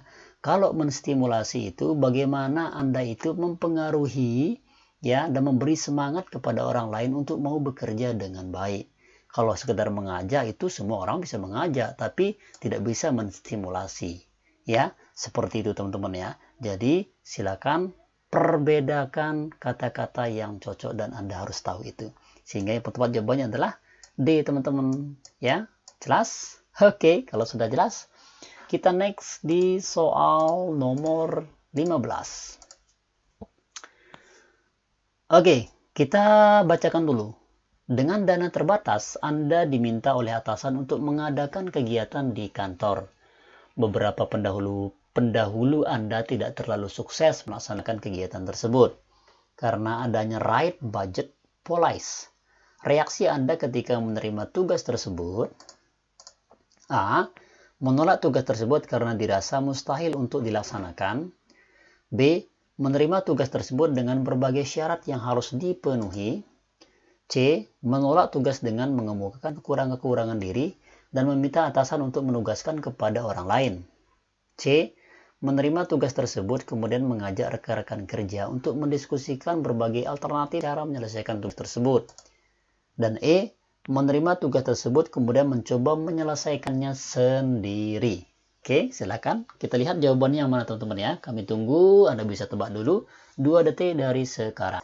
Kalau menstimulasi itu bagaimana Anda itu mempengaruhi ya dan memberi semangat kepada orang lain untuk mau bekerja dengan baik. Kalau sekedar mengajak itu semua orang bisa mengajak, tapi tidak bisa menstimulasi. Ya, seperti itu teman-teman ya. Jadi silakan perbedakan kata-kata yang cocok dan Anda harus tahu itu. Sehingga yang tepat jawabannya adalah D, teman-teman. Ya, jelas? Oke, kalau sudah jelas, kita next di soal nomor 15. Oke, kita bacakan dulu. Dengan dana terbatas, Anda diminta oleh atasan untuk mengadakan kegiatan di kantor. Beberapa pendahulu Anda tidak terlalu sukses melaksanakan kegiatan tersebut karena adanya right budget policy. Reaksi Anda ketika menerima tugas tersebut: A. Menolak tugas tersebut karena dirasa mustahil untuk dilaksanakan. B. Menerima tugas tersebut dengan berbagai syarat yang harus dipenuhi. C. Menolak tugas dengan mengemukakan kekurangan diri dan meminta atasan untuk menugaskan kepada orang lain. C. Menerima tugas tersebut kemudian mengajak rekan-rekan kerja untuk mendiskusikan berbagai alternatif cara menyelesaikan tugas tersebut. Dan E. Menerima tugas tersebut kemudian mencoba menyelesaikannya sendiri. Oke, silakan kita lihat jawabannya yang mana teman-teman ya. Kami tunggu, Anda bisa tebak dulu 2 detik dari sekarang.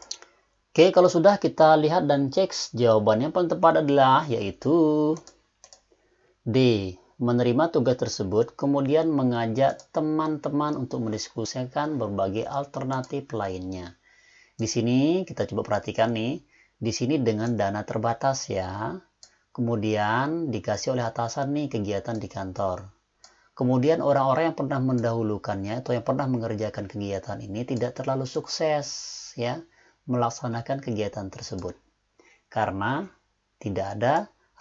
Oke, kalau sudah kita lihat dan cek, jawabannya yang paling tepat adalah yaitu D. Menerima tugas tersebut kemudian mengajak teman-teman untuk mendiskusikan berbagai alternatif lainnya. Di sini kita coba perhatikan nih. Di sini dengan dana terbatas ya. Kemudian dikasih oleh atasan nih kegiatan di kantor. Kemudian orang-orang yang pernah mendahulukannya atau yang pernah mengerjakan kegiatan ini tidak terlalu sukses ya melaksanakan kegiatan tersebut karena tidak ada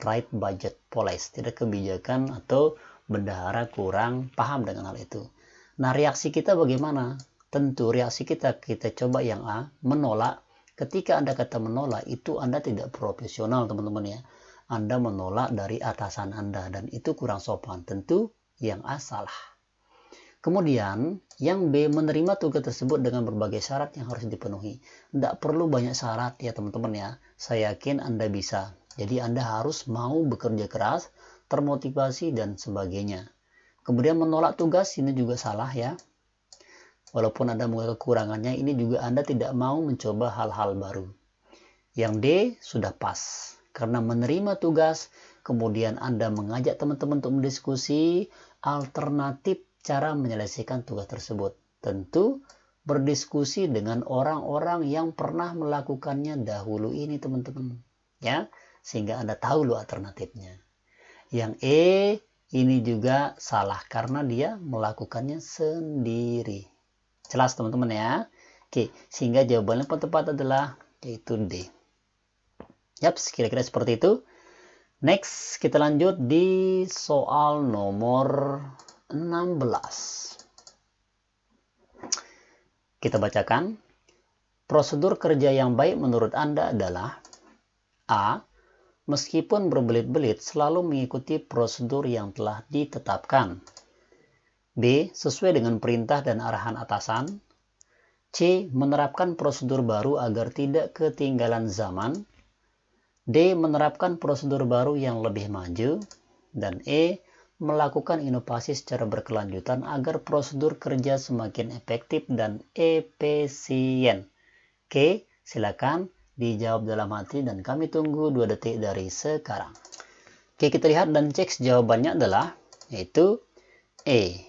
right budget policy, tidak kebijakan atau bendahara kurang paham dengan hal itu. Nah, reaksi kita bagaimana? Tentu reaksi kita coba yang A, menolak. Ketika Anda kata menolak, itu Anda tidak profesional teman-teman ya. Anda menolak dari atasan Anda dan itu kurang sopan. Tentu yang A salah. Kemudian yang B, menerima tugas tersebut dengan berbagai syarat yang harus dipenuhi. Tidak perlu banyak syarat ya teman-teman ya. Saya yakin Anda bisa. Jadi Anda harus mau bekerja keras, termotivasi dan sebagainya. Kemudian menolak tugas ini juga salah ya. Walaupun Anda mengetahui kekurangannya, ini juga Anda tidak mau mencoba hal-hal baru. Yang D sudah pas. Karena menerima tugas, kemudian Anda mengajak teman-teman untuk mendiskusi alternatif cara menyelesaikan tugas tersebut. Tentu berdiskusi dengan orang-orang yang pernah melakukannya dahulu ini teman-teman. Ya, sehingga Anda tahu loh alternatifnya. Yang E ini juga salah karena dia melakukannya sendiri. Jelas teman-teman ya. Oke, sehingga jawabannya yang tepat adalah yaitu D. Yaps, kira-kira seperti itu. Next, kita lanjut di soal nomor 16. Kita bacakan. Prosedur kerja yang baik menurut Anda adalah A. Meskipun berbelit-belit selalu mengikuti prosedur yang telah ditetapkan. B. Sesuai dengan perintah dan arahan atasan. C. Menerapkan prosedur baru agar tidak ketinggalan zaman. D. Menerapkan prosedur baru yang lebih maju. Dan E. Melakukan inovasi secara berkelanjutan agar prosedur kerja semakin efektif dan efisien. Oke, silakan dijawab dalam hati dan kami tunggu 2 detik dari sekarang. Oke, kita lihat dan cek jawabannya adalah yaitu E.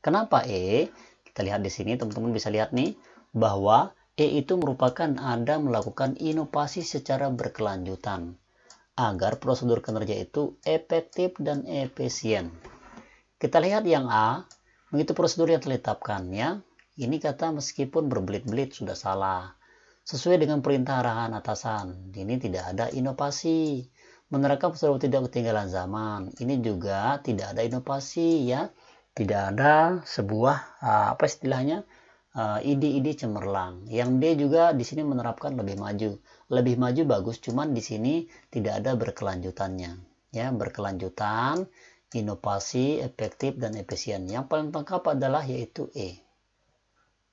Kenapa E? Kita lihat di sini teman-teman bisa lihat nih bahwa E itu merupakan Anda melakukan inovasi secara berkelanjutan agar prosedur kinerja itu efektif dan efisien. Kita lihat yang A, begitu prosedur yang ditetapkan ya. Ini kata meskipun berbelit-belit sudah salah. Sesuai dengan perintah arahan atasan. Ini tidak ada inovasi. Menerapkan prosedur tidak ketinggalan zaman. Ini juga tidak ada inovasi ya. Tidak ada sebuah apa istilahnya? Ide-ide cemerlang. Yang D juga di sini menerapkan lebih maju. Lebih maju bagus, cuman di sini tidak ada berkelanjutannya. Ya, berkelanjutan, inovasi, efektif dan efisien. Yang paling lengkap adalah yaitu E.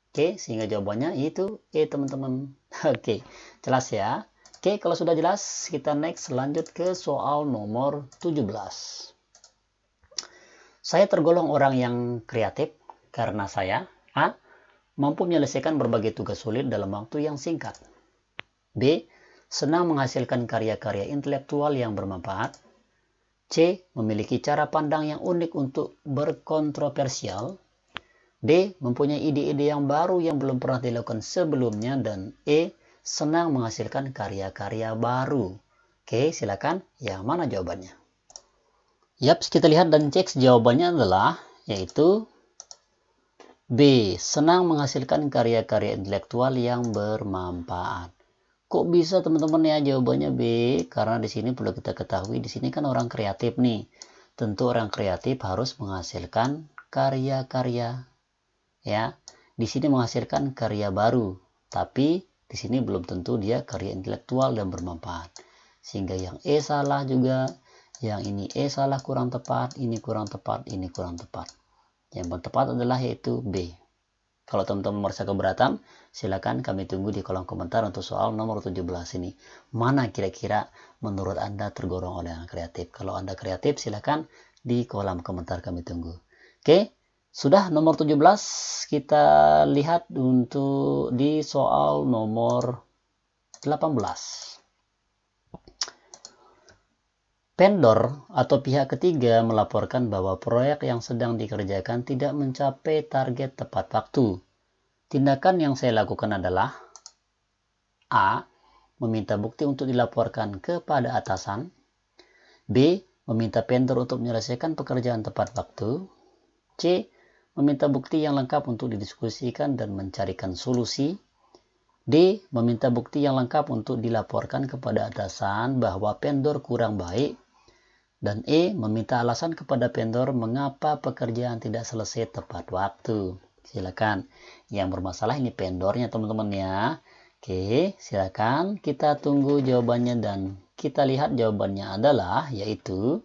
Oke, sehingga jawabannya itu E teman-teman. Oke, jelas ya. Oke, kalau sudah jelas, kita next lanjut ke soal nomor 17. Saya tergolong orang yang kreatif karena saya A. mampu menyelesaikan berbagai tugas sulit dalam waktu yang singkat. B. Senang menghasilkan karya-karya intelektual yang bermanfaat. C. Memiliki cara pandang yang unik untuk berkontroversial. D. Mempunyai ide-ide yang baru yang belum pernah dilakukan sebelumnya. Dan E. Senang menghasilkan karya-karya baru. Oke, silakan. Yang mana jawabannya? Yaps, kita lihat dan cek jawabannya adalah yaitu B. Senang menghasilkan karya-karya intelektual yang bermanfaat. Kok bisa teman-teman ya jawabannya B? Karena di sini perlu kita ketahui, di sini kan orang kreatif nih. Tentu orang kreatif harus menghasilkan karya-karya. Ya, di sini menghasilkan karya baru, tapi di sini belum tentu dia karya intelektual dan bermanfaat. Sehingga yang E salah juga, yang ini E salah, kurang tepat, ini kurang tepat, ini kurang tepat. Yang tepat adalah yaitu B. Kalau teman-teman merasa keberatan, silakan kami tunggu di kolom komentar untuk soal nomor 17 ini. Mana kira-kira menurut Anda tergolong oleh yang kreatif? Kalau Anda kreatif, silakan di kolom komentar kami tunggu. Oke, sudah nomor 17, kita lihat untuk di soal nomor 18. Vendor atau pihak ketiga melaporkan bahwa proyek yang sedang dikerjakan tidak mencapai target tepat waktu. Tindakan yang saya lakukan adalah A. Meminta bukti untuk dilaporkan kepada atasan. B. Meminta vendor untuk menyelesaikan pekerjaan tepat waktu. C. Meminta bukti yang lengkap untuk didiskusikan dan mencarikan solusi. D. Meminta bukti yang lengkap untuk dilaporkan kepada atasan bahwa vendor kurang baik. Dan E. Meminta alasan kepada vendor mengapa pekerjaan tidak selesai tepat waktu. Silakan. Yang bermasalah ini vendornya teman-teman ya. Oke, silakan kita tunggu jawabannya dan kita lihat jawabannya adalah yaitu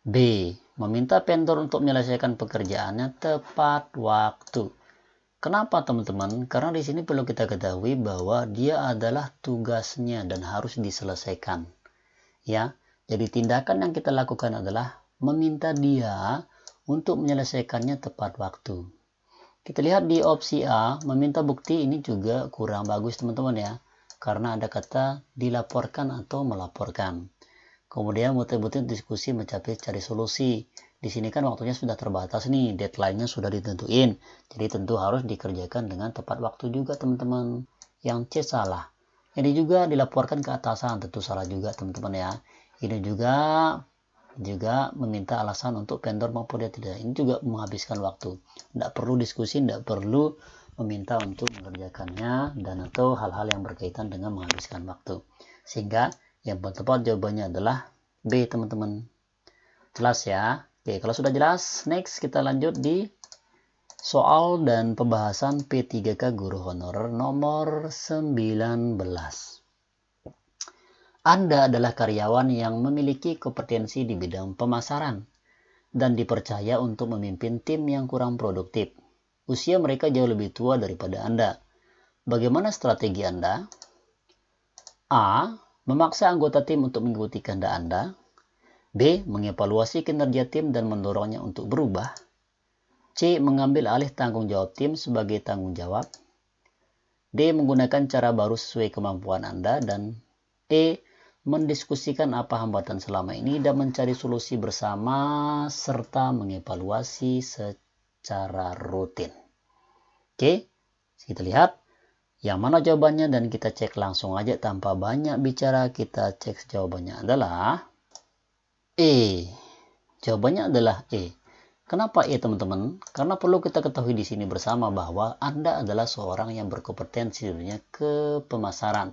B. Meminta vendor untuk menyelesaikan pekerjaannya tepat waktu. Kenapa teman-teman? Karena di sini perlu kita ketahui bahwa dia adalah tugasnya dan harus diselesaikan. Ya, jadi tindakan yang kita lakukan adalah meminta dia untuk menyelesaikannya tepat waktu. Kita lihat di opsi A, meminta bukti ini juga kurang bagus teman-teman ya. Karena ada kata dilaporkan atau melaporkan. Kemudian betul-betul diskusi mencapai cari solusi. Di sini kan waktunya sudah terbatas nih, deadline-nya sudah ditentuin. Jadi tentu harus dikerjakan dengan tepat waktu juga teman-teman. Yang C salah. Ini juga dilaporkan ke atasan, tentu salah juga teman-teman ya. Ini juga meminta alasan untuk vendor mampu dia tidak. Ini juga menghabiskan waktu. Tidak perlu diskusi, tidak perlu meminta untuk mengerjakannya dan atau hal-hal yang berkaitan dengan menghabiskan waktu. Sehingga yang tepat jawabannya adalah B teman-teman. Jelas ya? Oke, kalau sudah jelas, next kita lanjut di soal dan pembahasan P3K Guru Honorer nomor 19. Anda adalah karyawan yang memiliki kompetensi di bidang pemasaran dan dipercaya untuk memimpin tim yang kurang produktif. Usia mereka jauh lebih tua daripada Anda. Bagaimana strategi Anda? A. Memaksa anggota tim untuk mengikuti kehendak Anda. B. Mengevaluasi kinerja tim dan mendorongnya untuk berubah. C. Mengambil alih tanggung jawab tim sebagai tanggung jawab. D. Menggunakan cara baru sesuai kemampuan Anda. Dan E. Mendiskusikan apa hambatan selama ini dan mencari solusi bersama serta mengevaluasi secara rutin. Oke, kita lihat yang mana jawabannya dan kita cek langsung aja tanpa banyak bicara. Kita cek jawabannya adalah E. Jawabannya adalah E. Kenapa E teman-teman? Karena perlu kita ketahui di sini bersama bahwa Anda adalah seorang yang berkompetensi dunia kepemasaran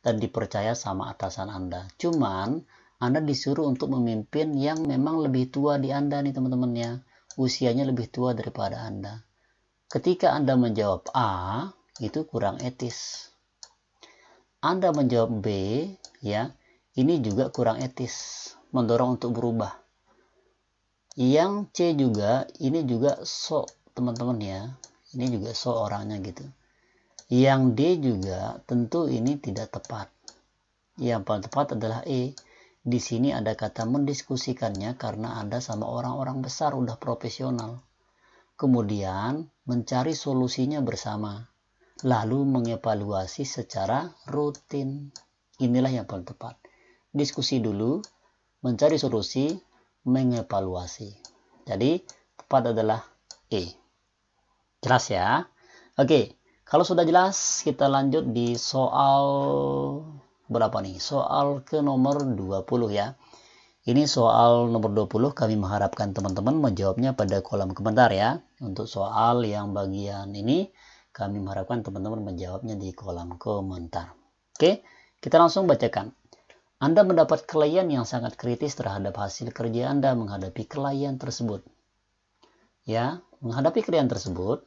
dan dipercaya sama atasan Anda. Cuman Anda disuruh untuk memimpin yang memang lebih tua di Anda nih teman-teman ya. Usianya lebih tua daripada Anda. Ketika Anda menjawab A, itu kurang etis. Anda menjawab B, ya, ini juga kurang etis. Mendorong untuk berubah. Yang C juga, ini juga sok teman-teman ya. Ini juga sok orangnya gitu. Yang D juga tentu ini tidak tepat. Yang paling tepat adalah E. Di sini ada kata mendiskusikannya karena Anda sama orang-orang besar udah profesional. kemudian mencari solusinya bersama, lalu mengevaluasi secara rutin. Inilah yang paling tepat. Diskusi dulu, mencari solusi, mengevaluasi. Jadi, tepat adalah E. Jelas ya? Oke, kalau sudah jelas, kita lanjut di soal berapa nih? Soal ke nomor 20 ya. Ini soal nomor 20, kami mengharapkan teman-teman menjawabnya pada kolom komentar ya. Untuk soal yang bagian ini, kami mengharapkan teman-teman menjawabnya di kolom komentar. Oke, kita langsung bacakan. Anda mendapat klien yang sangat kritis terhadap hasil kerja Anda menghadapi klien tersebut. Ya, menghadapi klien tersebut,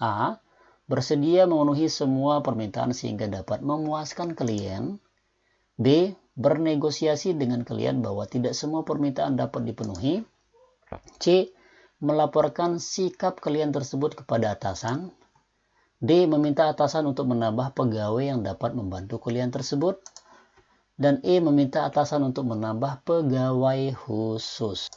A. Bersedia memenuhi semua permintaan sehingga dapat memuaskan klien. B. Bernegosiasi dengan klien bahwa tidak semua permintaan dapat dipenuhi. C. Melaporkan sikap klien tersebut kepada atasan. D. Meminta atasan untuk menambah pegawai yang dapat membantu klien tersebut. Dan E. Meminta atasan untuk menambah pegawai khusus.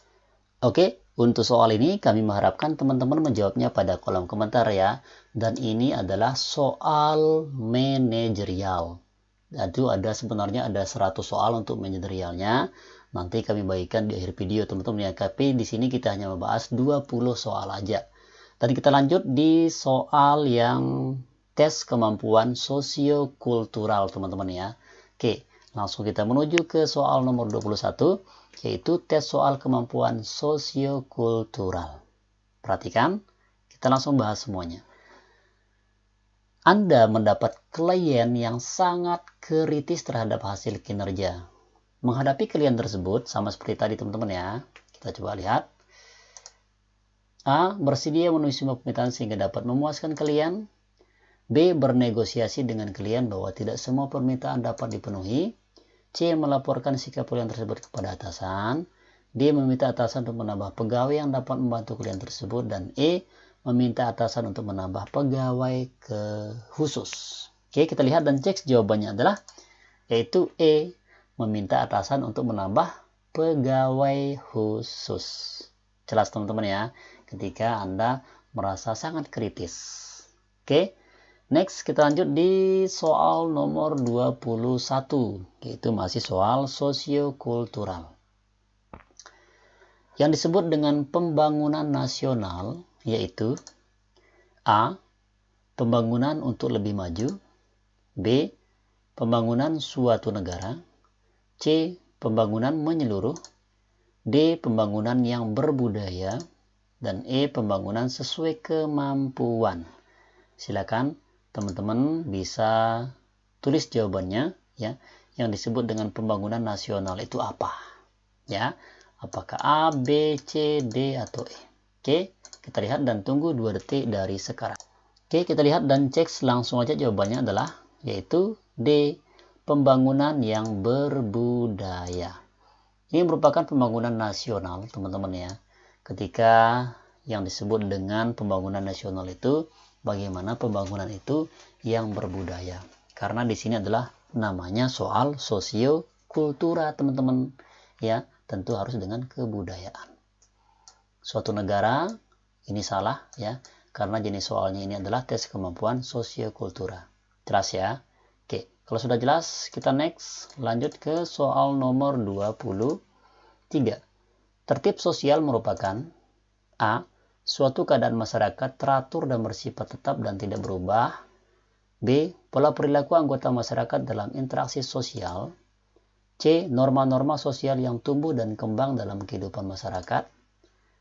Oke, untuk soal ini kami mengharapkan teman-teman menjawabnya pada kolom komentar ya. Dan ini adalah soal manajerial. Itu sebenarnya ada 100 soal untuk manajerialnya. Nanti kami bagikan di akhir video teman-teman ya. Tapi di sini kita hanya membahas 20 soal aja. Dan kita lanjut di soal yang tes kemampuan sosiokultural teman-teman ya. Oke, langsung kita menuju ke soal nomor 21, yaitu tes soal kemampuan sosiokultural. Perhatikan, kita langsung bahas semuanya. Anda mendapat klien yang sangat kritis terhadap hasil kinerja. Menghadapi klien tersebut, sama seperti tadi teman-teman ya. Kita coba lihat. A. Bersedia memenuhi semua permintaan sehingga dapat memuaskan klien. B. Bernegosiasi dengan klien bahwa tidak semua permintaan dapat dipenuhi. C. Melaporkan sikap klien tersebut kepada atasan. D. Meminta atasan untuk menambah pegawai yang dapat membantu klien tersebut. Dan E. Meminta atasan untuk menambah pegawai khusus. Oke, kita lihat dan cek jawabannya adalah yaitu E. Meminta atasan untuk menambah pegawai khusus. Jelas teman-teman ya, ketika Anda merasa sangat kritis. Oke, next kita lanjut di soal nomor 21, yaitu masih soal sosiokultural. Yang disebut dengan pembangunan nasional yaitu A. Pembangunan untuk lebih maju. B. Pembangunan suatu negara. C. Pembangunan menyeluruh. D. Pembangunan yang berbudaya. Dan E. Pembangunan sesuai kemampuan. Silakan teman-teman bisa tulis jawabannya ya. Yang disebut dengan pembangunan nasional itu apa? Ya, apakah A, B, C, D atau E? Oke, kita lihat dan tunggu 2 detik dari sekarang. Oke, kita lihat dan cek langsung aja jawabannya adalah yaitu D. Pembangunan yang berbudaya. Ini merupakan pembangunan nasional teman-teman ya. Ketika yang disebut dengan pembangunan nasional itu bagaimana pembangunan itu yang berbudaya. Karena di sini adalah namanya soal sosiokultura teman-teman ya, tentu harus dengan kebudayaan. Suatu negara ini salah ya, karena jenis soalnya ini adalah tes kemampuan sosiokultura. Jelas ya? Oke, kalau sudah jelas kita next lanjut ke soal nomor 23. Tertib sosial merupakan A. Suatu keadaan masyarakat teratur dan bersifat tetap dan tidak berubah. B. Pola perilaku anggota masyarakat dalam interaksi sosial. C. Norma-norma sosial yang tumbuh dan kembang dalam kehidupan masyarakat.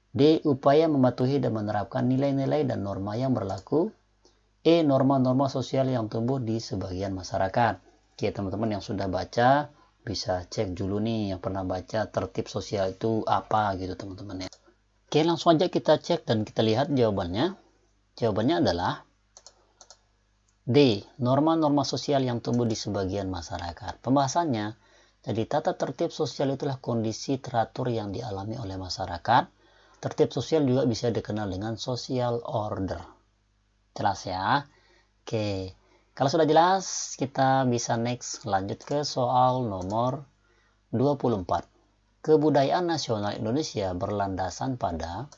D. Upaya mematuhi dan menerapkan nilai-nilai dan norma yang berlaku. E. Norma-norma sosial yang tumbuh di sebagian masyarakat. Oke, teman-teman yang sudah baca bisa cek dulu nih, yang pernah baca tertib sosial itu apa gitu teman-teman ya. Oke, langsung aja kita cek dan kita lihat jawabannya. Jawabannya adalah D. Norma-norma sosial yang tumbuh di sebagian masyarakat. Pembahasannya, jadi tata tertib sosial itulah kondisi teratur yang dialami oleh masyarakat. Tertib sosial juga bisa dikenal dengan social order. Jelas ya? Oke, kalau sudah jelas kita bisa next lanjut ke soal nomor 24. Kebudayaan nasional Indonesia berlandasan pada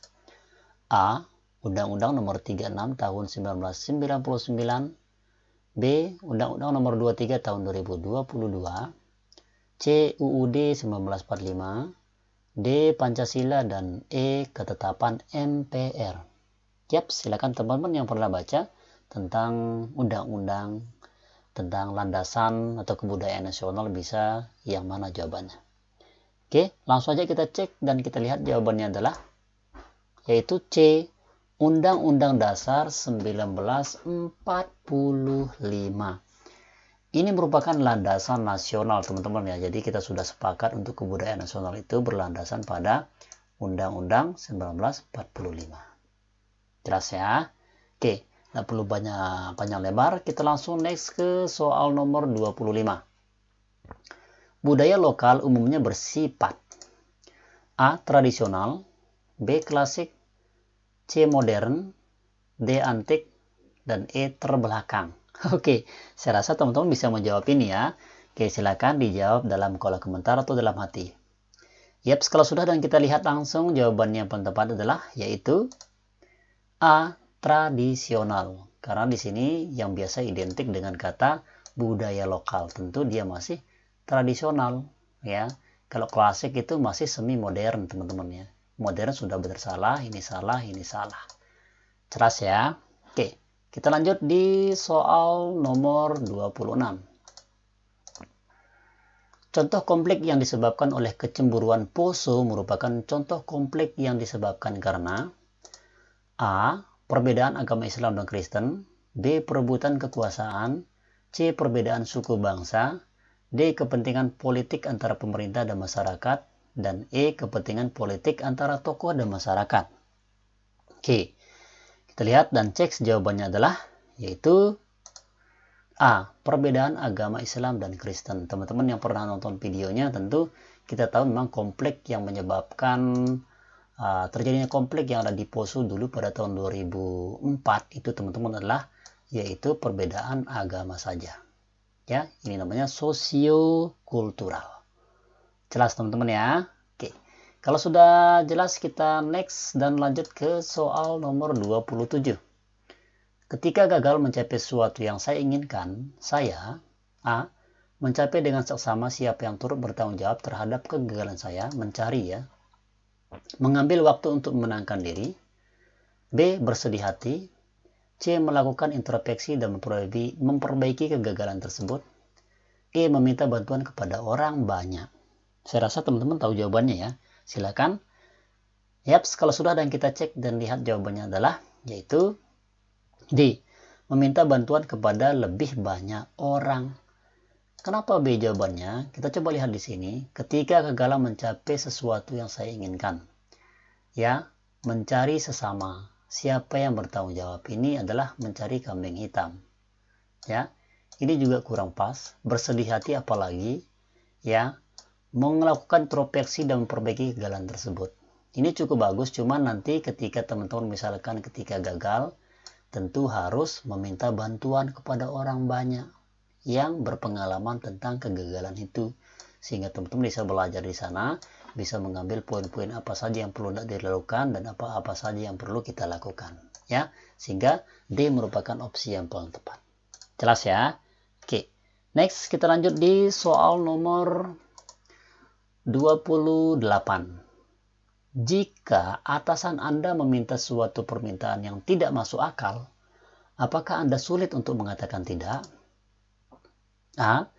A. Undang-Undang Nomor 36 Tahun 1999, B. Undang-Undang Nomor 23 Tahun 2022, C. UUD 1945, D. Pancasila, dan E. Ketetapan MPR. Yap, silakan teman-teman yang pernah baca tentang undang-undang, tentang landasan atau kebudayaan nasional bisa yang mana jawabannya. Oke, langsung aja kita cek dan kita lihat jawabannya adalah yaitu C. Undang-Undang Dasar 1945. Ini merupakan landasan nasional teman-teman ya. Jadi kita sudah sepakat untuk kebudayaan nasional itu berlandasan pada Undang-Undang 1945. Jelas ya? Oke, nggak perlu banyak lebar. Kita langsung next ke soal nomor 25. Budaya lokal umumnya bersifat A. Tradisional, B. Klasik, C. Modern, D. Antik, dan E. Terbelakang. Oke, saya rasa teman-teman bisa menjawab ini ya. Oke, silakan dijawab dalam kolom komentar atau dalam hati. Yap, kalau sudah dan kita lihat langsung jawabannya yang paling tepat adalah yaitu A. Tradisional. Karena di sini yang biasa identik dengan kata budaya lokal, tentu dia masih tradisional ya. Kalau klasik itu masih semi modern teman-teman ya. Modern sudah bersalah, ini salah, ini salah. Jelas ya? Oke, kita lanjut di soal nomor 26. Contoh konflik yang disebabkan oleh kecemburuan Poso merupakan contoh konflik yang disebabkan karena A. Perbedaan agama Islam dan Kristen, B. Perebutan kekuasaan, C. Perbedaan suku bangsa, D. Kepentingan politik antara pemerintah dan masyarakat, dan E. Kepentingan politik antara tokoh dan masyarakat. Oke, kita lihat dan cek jawabannya adalah yaitu A. Perbedaan agama Islam dan Kristen. Teman-teman yang pernah nonton videonya tentu kita tahu memang konflik yang menyebabkan terjadinya konflik yang ada di Poso dulu pada tahun 2004 itu teman-teman adalah yaitu perbedaan agama saja. Ya, ini namanya sosiokultural. Jelas teman-teman ya? Oke. Kalau sudah jelas kita next dan lanjut ke soal nomor 27. Ketika gagal mencapai sesuatu yang saya inginkan, saya A. Mencapai dengan seksama siapa yang turut bertanggung jawab terhadap kegagalan saya, mencari ya. Mengambil waktu untuk menenangkan diri. B. Bersedih hati. C. Melakukan introspeksi dan memperbaiki kegagalan tersebut. E. Meminta bantuan kepada orang banyak. Saya rasa teman-teman tahu jawabannya ya. Silakan. Yaps, kalau sudah dan kita cek dan lihat jawabannya adalah yaitu D. Meminta bantuan kepada lebih banyak orang. Kenapa B jawabannya? Kita coba lihat di sini. Ketika gagal mencapai sesuatu yang saya inginkan. Ya, mencari sesama. Siapa yang bertanggung jawab? Ini adalah mencari kambing hitam. Ya, ini juga kurang pas. Bersedih hati apalagi. Ya, melakukan introspeksi dan memperbaiki kegagalan tersebut. Ini cukup bagus, cuman nanti ketika teman-teman misalkan ketika gagal, tentu harus meminta bantuan kepada orang banyak yang berpengalaman tentang kegagalan itu, sehingga teman-teman bisa belajar di sana, bisa mengambil poin-poin apa saja yang perlu dilakukan dan apa-apa saja yang perlu kita lakukan ya, sehingga D merupakan opsi yang paling tepat. Jelas ya? Oke, next kita lanjut di soal nomor 28. Jika atasan Anda meminta suatu permintaan yang tidak masuk akal, apakah Anda sulit untuk mengatakan tidak? A.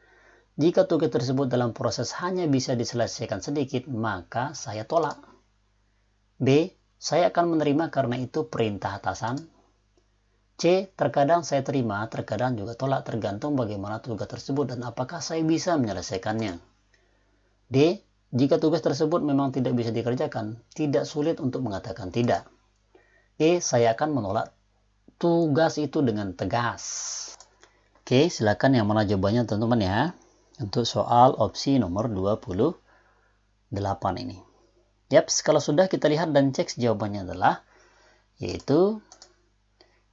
Jika tugas tersebut dalam proses hanya bisa diselesaikan sedikit, maka saya tolak. B. Saya akan menerima karena itu perintah atasan. C. Terkadang saya terima, terkadang juga tolak, tergantung bagaimana tugas tersebut dan apakah saya bisa menyelesaikannya. D. Jika tugas tersebut memang tidak bisa dikerjakan, tidak sulit untuk mengatakan tidak. E. Saya akan menolak tugas itu dengan tegas. Oke, silakan yang mana jawabannya teman-teman ya. Untuk soal opsi nomor 28 ini. Yaps, kalau sudah kita lihat dan cek jawabannya adalah yaitu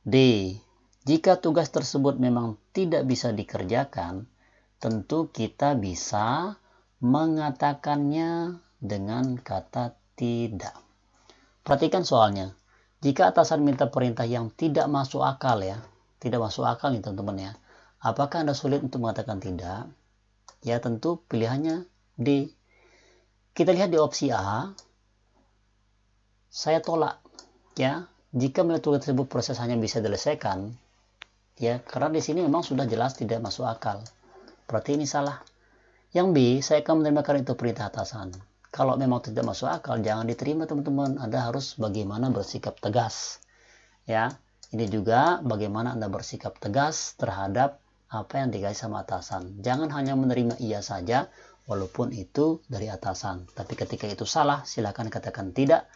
D. Jika tugas tersebut memang tidak bisa dikerjakan, tentu kita bisa mengatakannya dengan kata tidak. Perhatikan soalnya. Jika atasan minta perintah yang tidak masuk akal ya, tidak masuk akal nih teman-teman ya, apakah Anda sulit untuk mengatakan tidak? Ya tentu pilihannya D. Kita lihat di opsi A, saya tolak ya. Jika menurut tugas tersebut proses hanya bisa diselesaikan, ya karena di sini memang sudah jelas tidak masuk akal. Berarti ini salah. Yang B, saya akan menerima karena itu perintah atasan. Kalau memang tidak masuk akal, jangan diterima teman-teman. Anda harus bagaimana bersikap tegas. Ya, ini juga bagaimana Anda bersikap tegas terhadap apa yang dikasih sama atasan. Jangan hanya menerima iya saja, walaupun itu dari atasan. Tapi ketika itu salah, silakan katakan tidak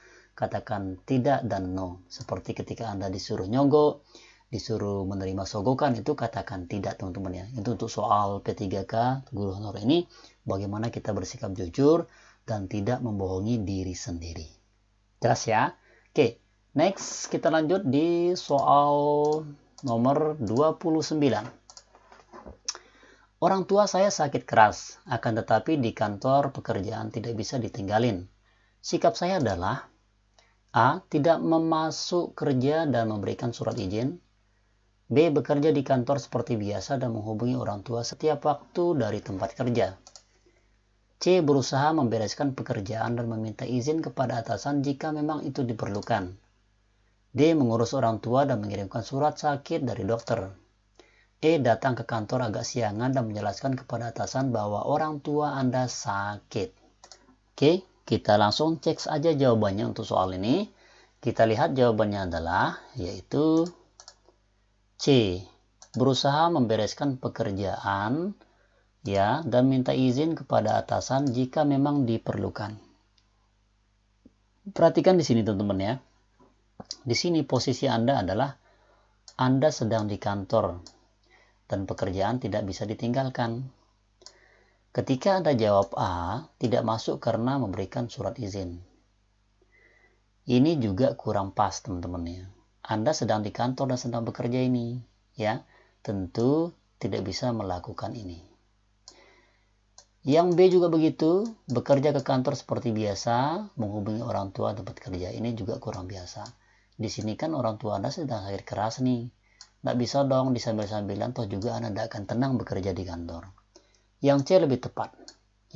dan no. Seperti ketika Anda disuruh nyogok, disuruh menerima sogokan, itu katakan tidak teman-teman ya. Itu untuk soal P3K guru honor ini, bagaimana kita bersikap jujur dan tidak membohongi diri sendiri. Jelas ya? Oke, next kita lanjut di soal nomor 29. Orang tua saya sakit keras, akan tetapi di kantor pekerjaan tidak bisa ditinggalin. Sikap saya adalah A. Tidak memasuk kerja dan memberikan surat izin. B. Bekerja di kantor seperti biasa dan menghubungi orang tua setiap waktu dari tempat kerja. C. Berusaha membereskan pekerjaan dan meminta izin kepada atasan jika memang itu diperlukan. D. Mengurus orang tua dan mengirimkan surat sakit dari dokter. E. Datang ke kantor agak siangan dan menjelaskan kepada atasan bahwa orang tua Anda sakit. Oke, kita langsung cek aja jawabannya untuk soal ini. Kita lihat jawabannya adalah yaitu C. Berusaha membereskan pekerjaan ya dan minta izin kepada atasan jika memang diperlukan. Perhatikan di sini teman-teman ya. Di sini posisi Anda adalah Anda sedang di kantor dan pekerjaan tidak bisa ditinggalkan. Ketika Anda jawab A, tidak masuk karena memberikan surat izin. Ini juga kurang pas teman-teman ya. Anda sedang di kantor dan sedang bekerja ini ya, tentu tidak bisa melakukan ini. Yang B juga begitu, bekerja ke kantor seperti biasa, menghubungi orang tua tempat kerja. Ini juga kurang biasa. Di sini kan orang tua Anda sedang sakit keras nih. Nggak bisa dong disambil-sambilan, toh juga Anda tidak akan tenang bekerja di kantor. Yang C lebih tepat.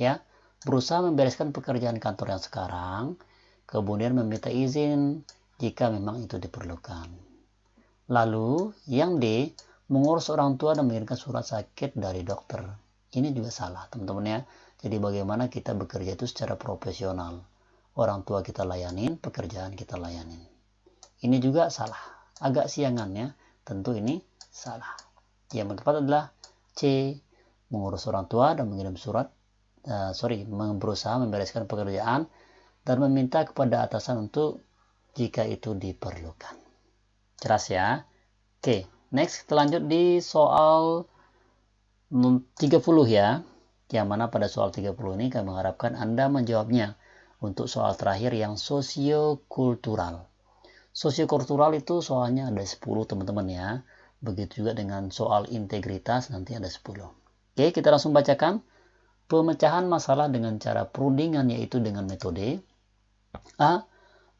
Ya, berusaha membereskan pekerjaan kantor yang sekarang, kemudian meminta izin jika memang itu diperlukan. Lalu, yang D, mengurus orang tua dan mengirimkan surat sakit dari dokter. Ini juga salah teman-teman ya. Jadi bagaimana kita bekerja itu secara profesional. Orang tua kita layanin, pekerjaan kita layanin. Ini juga salah. Agak siangan ya. Tentu ini salah. Yang tepat adalah C. Mengurus orang tua dan mengirim surat. Berusaha membereskan pekerjaan dan meminta kepada atasan untuk jika itu diperlukan. Jelas ya? Oke, next kita lanjut di soal 30 ya, yang mana pada soal 30 ini kami mengharapkan Anda menjawabnya untuk soal terakhir yang sosiokultural. Sosiokultural itu soalnya ada 10 teman-teman ya, begitu juga dengan soal integritas nanti ada 10. Oke, kita langsung bacakan. Pemecahan masalah dengan cara perundingan yaitu dengan metode A.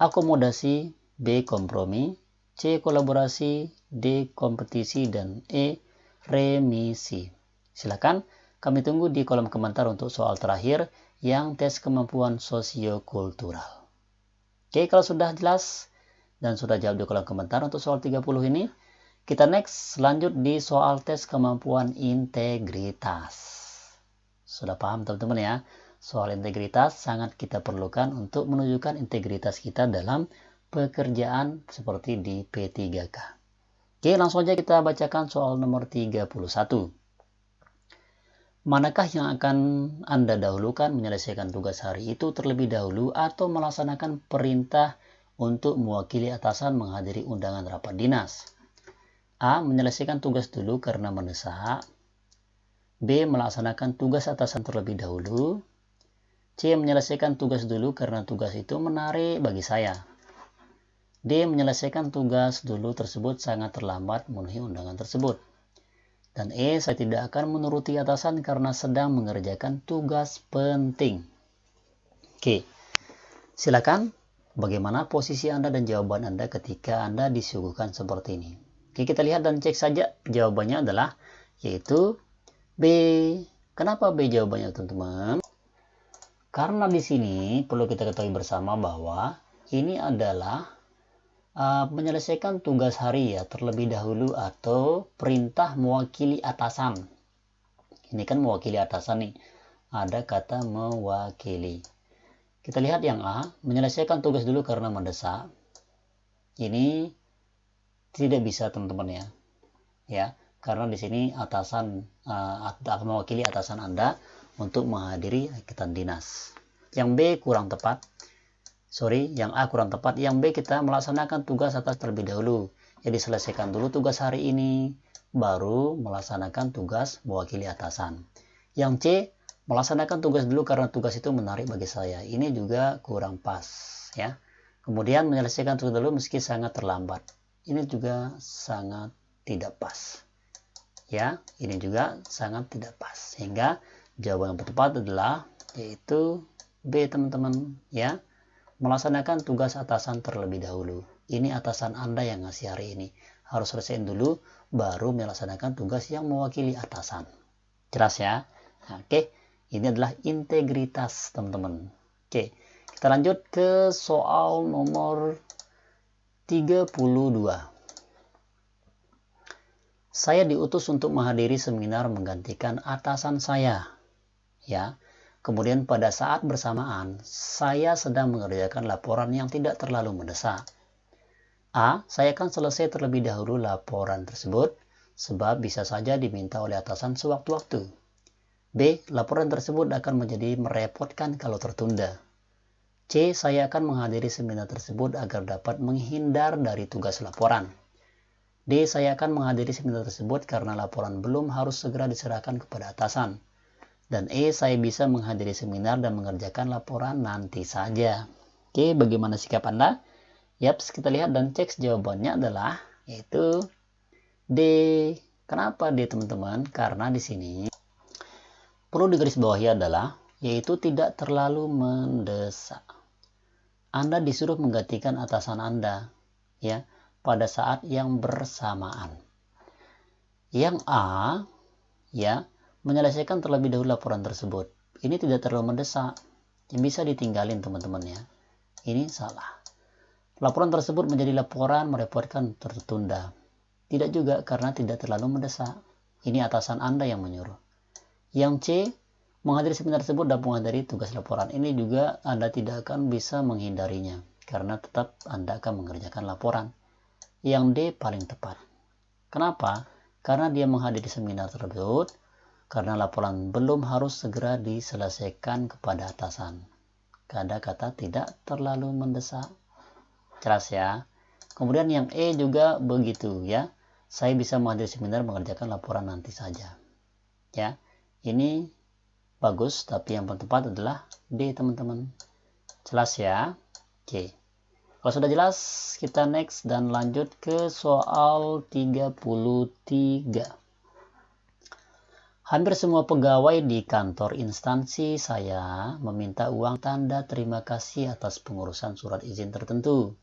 Akomodasi, B. Kompromi, C. Kolaborasi, D. Kompetisi, dan E. Remisi. Silakan kami tunggu di kolom komentar untuk soal terakhir yang tes kemampuan sosiokultural. Oke, kalau sudah jelas dan sudah jawab di kolom komentar untuk soal 30 ini, kita next lanjut di soal tes kemampuan integritas. Sudah paham teman-teman ya? Soal integritas sangat kita perlukan untuk menunjukkan integritas kita dalam pekerjaan seperti di P3K. Oke, langsung aja kita bacakan soal nomor 31. Manakah yang akan Anda dahulukan menyelesaikan tugas hari itu terlebih dahulu atau melaksanakan perintah untuk mewakili atasan menghadiri undangan rapat dinas? A. Menyelesaikan tugas dulu karena mendesak. B. Melaksanakan tugas atasan terlebih dahulu. C. Menyelesaikan tugas dulu karena tugas itu menarik bagi saya. D. Menyelesaikan tugas dulu tersebut sangat terlambat memenuhi undangan tersebut. Dan E. Saya tidak akan menuruti atasan karena sedang mengerjakan tugas penting. Oke, silakan bagaimana posisi Anda dan jawaban Anda ketika Anda disuguhkan seperti ini. Oke, kita lihat dan cek saja. Jawabannya adalah yaitu B. Kenapa B jawabannya, teman-teman? Karena di sini perlu kita ketahui bersama bahwa ini adalah menyelesaikan tugas hari ya terlebih dahulu, atau perintah mewakili atasan. Ini kan mewakili atasan nih. Ada kata mewakili. Kita lihat yang A, menyelesaikan tugas dulu karena mendesak. Ini tidak bisa, teman-teman ya. Ya, karena di sini atasan akan mewakili atasan Anda untuk menghadiri kegiatan dinas. Yang B kurang tepat. Yang A kurang tepat. Yang B kita melaksanakan tugas atas terlebih dahulu. Jadi selesaikan dulu tugas hari ini, baru melaksanakan tugas mewakili atasan. Yang C, melaksanakan tugas dulu karena tugas itu menarik bagi saya. Ini juga kurang pas ya. Kemudian menyelesaikan tugas dulu meski sangat terlambat. Ini juga sangat tidak pas. Ya, ini juga sangat tidak pas. Sehingga jawaban yang tepat adalah yaitu B, teman-teman ya. Melaksanakan tugas atasan terlebih dahulu. Ini atasan Anda yang ngasih hari ini. Harus selesaiin dulu baru melaksanakan tugas yang mewakili atasan. Jelas ya? Oke. Ini adalah integritas, teman-teman. Oke, kita lanjut ke soal nomor 32. Saya diutus untuk menghadiri seminar menggantikan atasan saya. Ya. Kemudian pada saat bersamaan, saya sedang mengerjakan laporan yang tidak terlalu mendesak. A, saya akan selesai terlebih dahulu laporan tersebut, sebab bisa saja diminta oleh atasan sewaktu-waktu. B, laporan tersebut akan menjadi merepotkan kalau tertunda. C, saya akan menghadiri seminar tersebut agar dapat menghindar dari tugas laporan. D, saya akan menghadiri seminar tersebut karena laporan belum harus segera diserahkan kepada atasan. Dan E, saya bisa menghadiri seminar dan mengerjakan laporan nanti saja. Oke, bagaimana sikap Anda? Yaps, kita lihat dan cek jawabannya adalah yaitu D. Kenapa D, teman-teman? Karena di sini perlu digarisbawahi adalah yaitu tidak terlalu mendesak. Anda disuruh menggantikan atasan Anda ya pada saat yang bersamaan. Yang A ya menyelesaikan terlebih dahulu laporan tersebut. Ini tidak terlalu mendesak. Yang bisa ditinggalin, teman-teman ya. Ini salah. Laporan tersebut menjadi laporan merepotkan tertunda. Tidak juga karena tidak terlalu mendesak. Ini atasan Anda yang menyuruh. Yang C, menghadiri seminar tersebut dan menghadiri tugas laporan. Ini juga Anda tidak akan bisa menghindarinya, karena tetap Anda akan mengerjakan laporan. Yang D paling tepat. Kenapa? Karena dia menghadiri seminar tersebut, karena laporan belum harus segera diselesaikan kepada atasan. Ada kata tidak terlalu mendesak. Jelas ya? Kemudian yang E juga begitu ya. Saya bisa menghadiri seminar mengerjakan laporan nanti saja. Ya. Ini bagus, tapi yang tepat adalah D, teman-teman. Jelas ya? Oke. Kalau sudah jelas, kita next dan lanjut ke soal 33. Hampir semua pegawai di kantor instansi saya meminta uang tanda terima kasih atas pengurusan surat izin tertentu.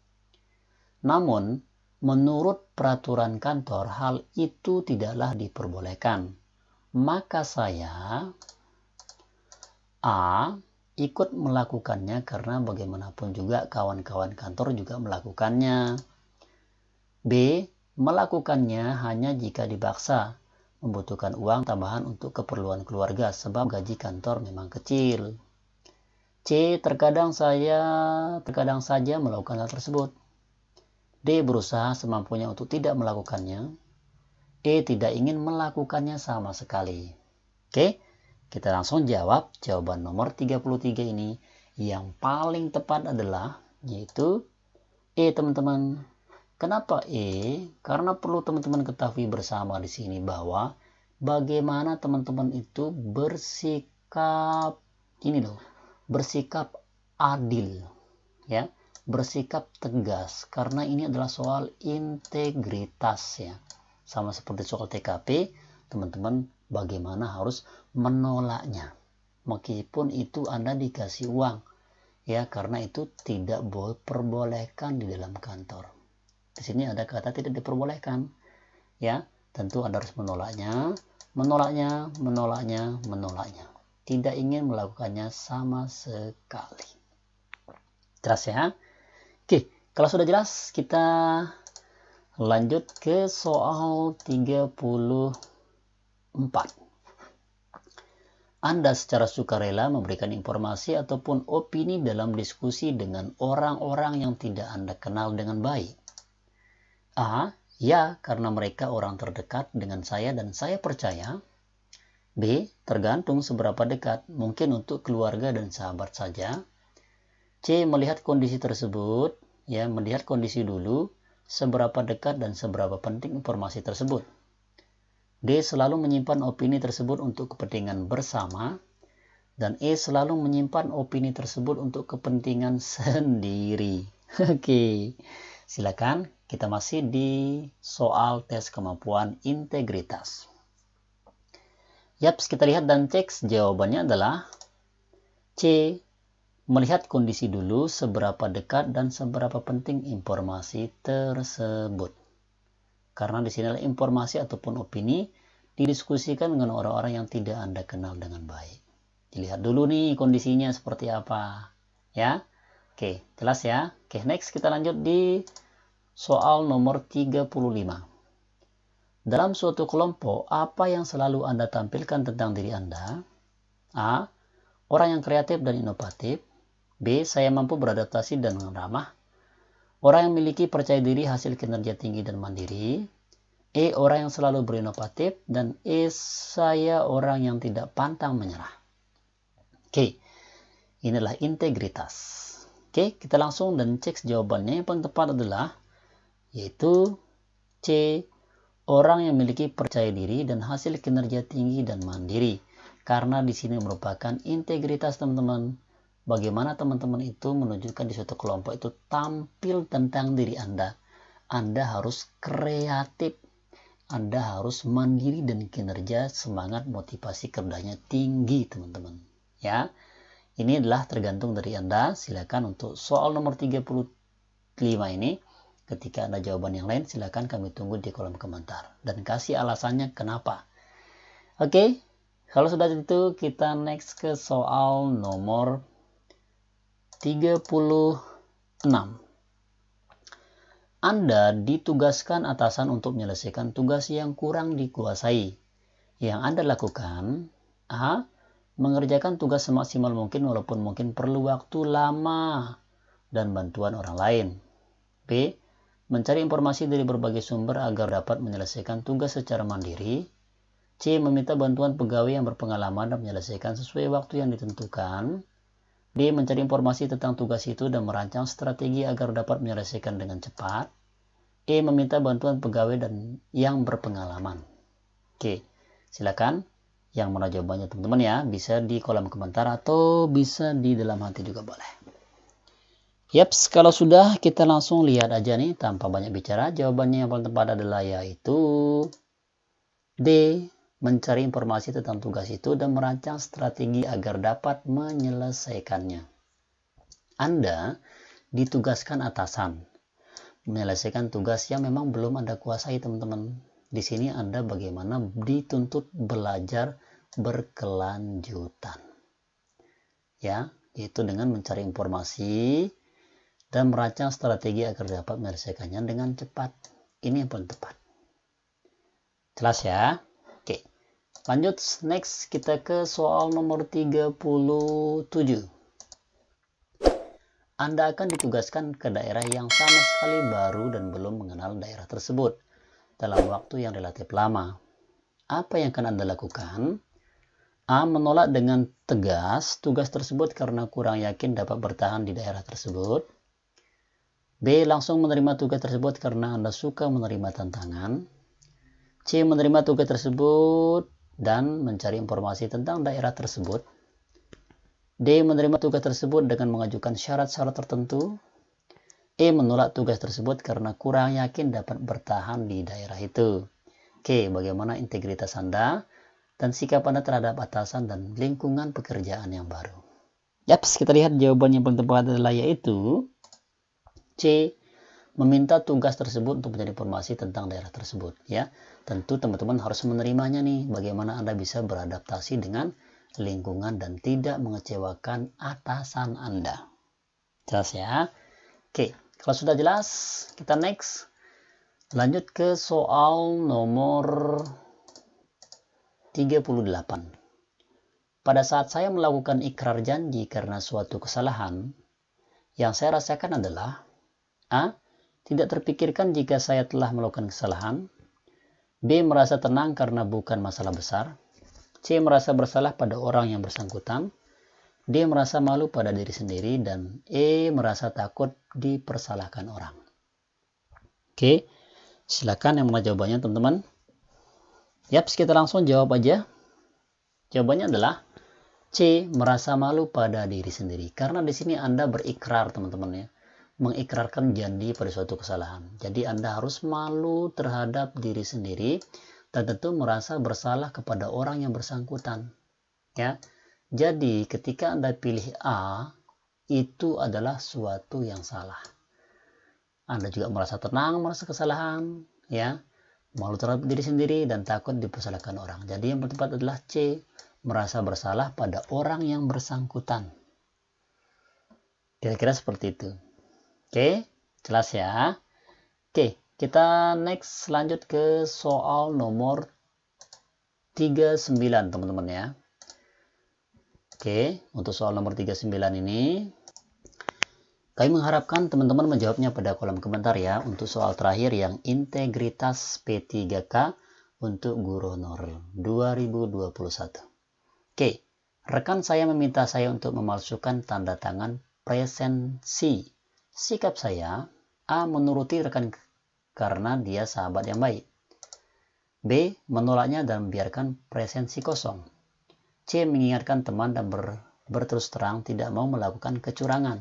Namun, menurut peraturan kantor, hal itu tidaklah diperbolehkan. Maka saya A, ikut melakukannya karena bagaimanapun juga kawan-kawan kantor juga melakukannya. B, melakukannya hanya jika dipaksa, membutuhkan uang tambahan untuk keperluan keluarga sebab gaji kantor memang kecil. C, terkadang saja melakukan hal tersebut. D, berusaha semampunya untuk tidak melakukannya. E, tidak ingin melakukannya sama sekali. Oke, kita langsung jawab jawaban nomor 33 ini. Yang paling tepat adalah yaitu E, teman-teman. Kenapa E? Karena perlu teman-teman ketahui bersama di sini bahwa bagaimana teman-teman itu bersikap bersikap adil ya, bersikap tegas, karena ini adalah soal integritas ya. Sama seperti soal TKP, teman-teman bagaimana harus menolaknya. Meskipun itu Anda dikasih uang. Ya, karena itu tidak diperbolehkan di dalam kantor. Di sini ada kata tidak diperbolehkan. Ya, tentu Anda harus menolaknya, menolaknya, menolaknya, menolaknya. Tidak ingin melakukannya sama sekali. Jelas ya? Oke, kalau sudah jelas, kita lanjut ke soal 34. Anda secara sukarela memberikan informasi ataupun opini dalam diskusi dengan orang-orang yang tidak Anda kenal dengan baik. A. Ya, karena mereka orang terdekat dengan saya dan saya percaya. B. Tergantung seberapa dekat, mungkin untuk keluarga dan sahabat saja. C. Melihat kondisi tersebut, ya, melihat kondisi dulu, seberapa dekat dan seberapa penting informasi tersebut. D. Selalu menyimpan opini tersebut untuk kepentingan bersama. Dan E. Selalu menyimpan opini tersebut untuk kepentingan sendiri. Oke, silakan. Kita masih di soal tes kemampuan integritas. Yaps, kita lihat dan cek. Jawabannya adalah C. Melihat kondisi dulu, seberapa dekat dan seberapa penting informasi tersebut. Karena di sini adalah informasi ataupun opini didiskusikan dengan orang-orang yang tidak Anda kenal dengan baik. Dilihat dulu nih kondisinya seperti apa. Ya. Oke, jelas ya. Oke, next kita lanjut di soal nomor 35. Dalam suatu kelompok, apa yang selalu Anda tampilkan tentang diri Anda? A. Orang yang kreatif dan inovatif. B. Saya mampu beradaptasi dan ramah. Orang yang memiliki percaya diri, hasil kinerja tinggi dan mandiri. E. Orang yang selalu berinovatif. Dan E. Saya orang yang tidak pantang menyerah. Oke, inilah integritas. Oke, kita langsung dan cek jawabannya. Yang paling tepat adalah yaitu C. Orang yang memiliki percaya diri dan hasil kinerja tinggi dan mandiri. Karena di sini merupakan integritas teman-teman. Bagaimana teman-teman itu menunjukkan di suatu kelompok itu tampil tentang diri Anda. Anda harus kreatif. Anda harus mandiri dan kinerja, semangat, motivasi kerjanya tinggi teman-teman. Ya, ini adalah tergantung dari Anda. Silakan untuk soal nomor 35 ini, ketika ada jawaban yang lain, silakan kami tunggu di kolom komentar. Dan kasih alasannya kenapa. Oke, kalau sudah itu kita next ke soal nomor 36. Anda ditugaskan atasan untuk menyelesaikan tugas yang kurang dikuasai. Yang Anda lakukan, A. Mengerjakan tugas semaksimal mungkin walaupun mungkin perlu waktu lama dan bantuan orang lain. B. Mencari informasi dari berbagai sumber agar dapat menyelesaikan tugas secara mandiri. C. Meminta bantuan pegawai yang berpengalaman dan menyelesaikan sesuai waktu yang ditentukan. D. Mencari informasi tentang tugas itu dan merancang strategi agar dapat menyelesaikan dengan cepat. E. Meminta bantuan pegawai dan yang berpengalaman. Oke, silakan. Yang mana jawabannya teman-teman ya, bisa di kolom komentar atau bisa di dalam hati juga boleh. Yaps, kalau sudah kita langsung lihat aja nih tanpa banyak bicara. Jawabannya yang paling tepat adalah yaitu D. Mencari informasi tentang tugas itu dan merancang strategi agar dapat menyelesaikannya. Anda ditugaskan atasan menyelesaikan tugas yang memang belum Anda kuasai teman-teman. Di sini Anda bagaimana dituntut belajar berkelanjutan. Ya, yaitu dengan mencari informasi dan merancang strategi agar dapat menyelesaikannya dengan cepat. Ini yang paling tepat. Jelas ya? Oke. Lanjut, next kita ke soal nomor 37. Anda akan ditugaskan ke daerah yang sama sekali baru dan belum mengenal daerah tersebut dalam waktu yang relatif lama. Apa yang akan Anda lakukan? A. Menolak dengan tegas tugas tersebut karena kurang yakin dapat bertahan di daerah tersebut. B. Langsung menerima tugas tersebut karena Anda suka menerima tantangan. C. Menerima tugas tersebut dan mencari informasi tentang daerah tersebut. D. Menerima tugas tersebut dengan mengajukan syarat-syarat tertentu. E. Menolak tugas tersebut karena kurang yakin dapat bertahan di daerah itu. Oke, bagaimana integritas Anda dan sikap Anda terhadap atasan dan lingkungan pekerjaan yang baru? Yaps, kita lihat jawaban yang paling tepat adalah yaitu C. Meminta tugas tersebut untuk mencari informasi tentang daerah tersebut. Ya, tentu teman-teman harus menerimanya nih. Bagaimana Anda bisa beradaptasi dengan lingkungan dan tidak mengecewakan atasan Anda. Jelas ya? Oke, kalau sudah jelas, kita next. Lanjut ke soal nomor 38. Pada saat saya melakukan ikrar janji karena suatu kesalahan, yang saya rasakan adalah A. Tidak terpikirkan jika saya telah melakukan kesalahan. B. Merasa tenang karena bukan masalah besar. C. Merasa bersalah pada orang yang bersangkutan. D. Merasa malu pada diri sendiri. Dan E. Merasa takut dipersalahkan orang. Oke, silakan yang mana jawabannya teman-teman. Yaps, kita langsung jawab aja. Jawabannya adalah C. Merasa malu pada diri sendiri. Karena di sini Anda berikrar teman-teman ya. Mengikrarkan janji pada suatu kesalahan. Jadi Anda harus malu terhadap diri sendiri dan tentu merasa bersalah kepada orang yang bersangkutan. Ya. Jadi ketika Anda pilih A, itu adalah suatu yang salah. Anda juga merasa tenang, merasa kesalahan, ya. Malu terhadap diri sendiri dan takut dipersalahkan orang. Jadi yang tepat adalah C, merasa bersalah pada orang yang bersangkutan. Kira-kira seperti itu. Oke, jelas ya. Oke, kita next lanjut ke soal nomor 39 teman-teman ya. Oke, untuk soal nomor 39 ini kami mengharapkan teman-teman menjawabnya pada kolom komentar ya untuk soal terakhir yang integritas P3K untuk guru honor 2021. Oke, rekan saya meminta saya untuk memalsukan tanda tangan presensi. Sikap saya, A. Menuruti rekan karena dia sahabat yang baik. B. Menolaknya dan membiarkan presensi kosong. C. Mengingatkan teman dan berterus terang tidak mau melakukan kecurangan.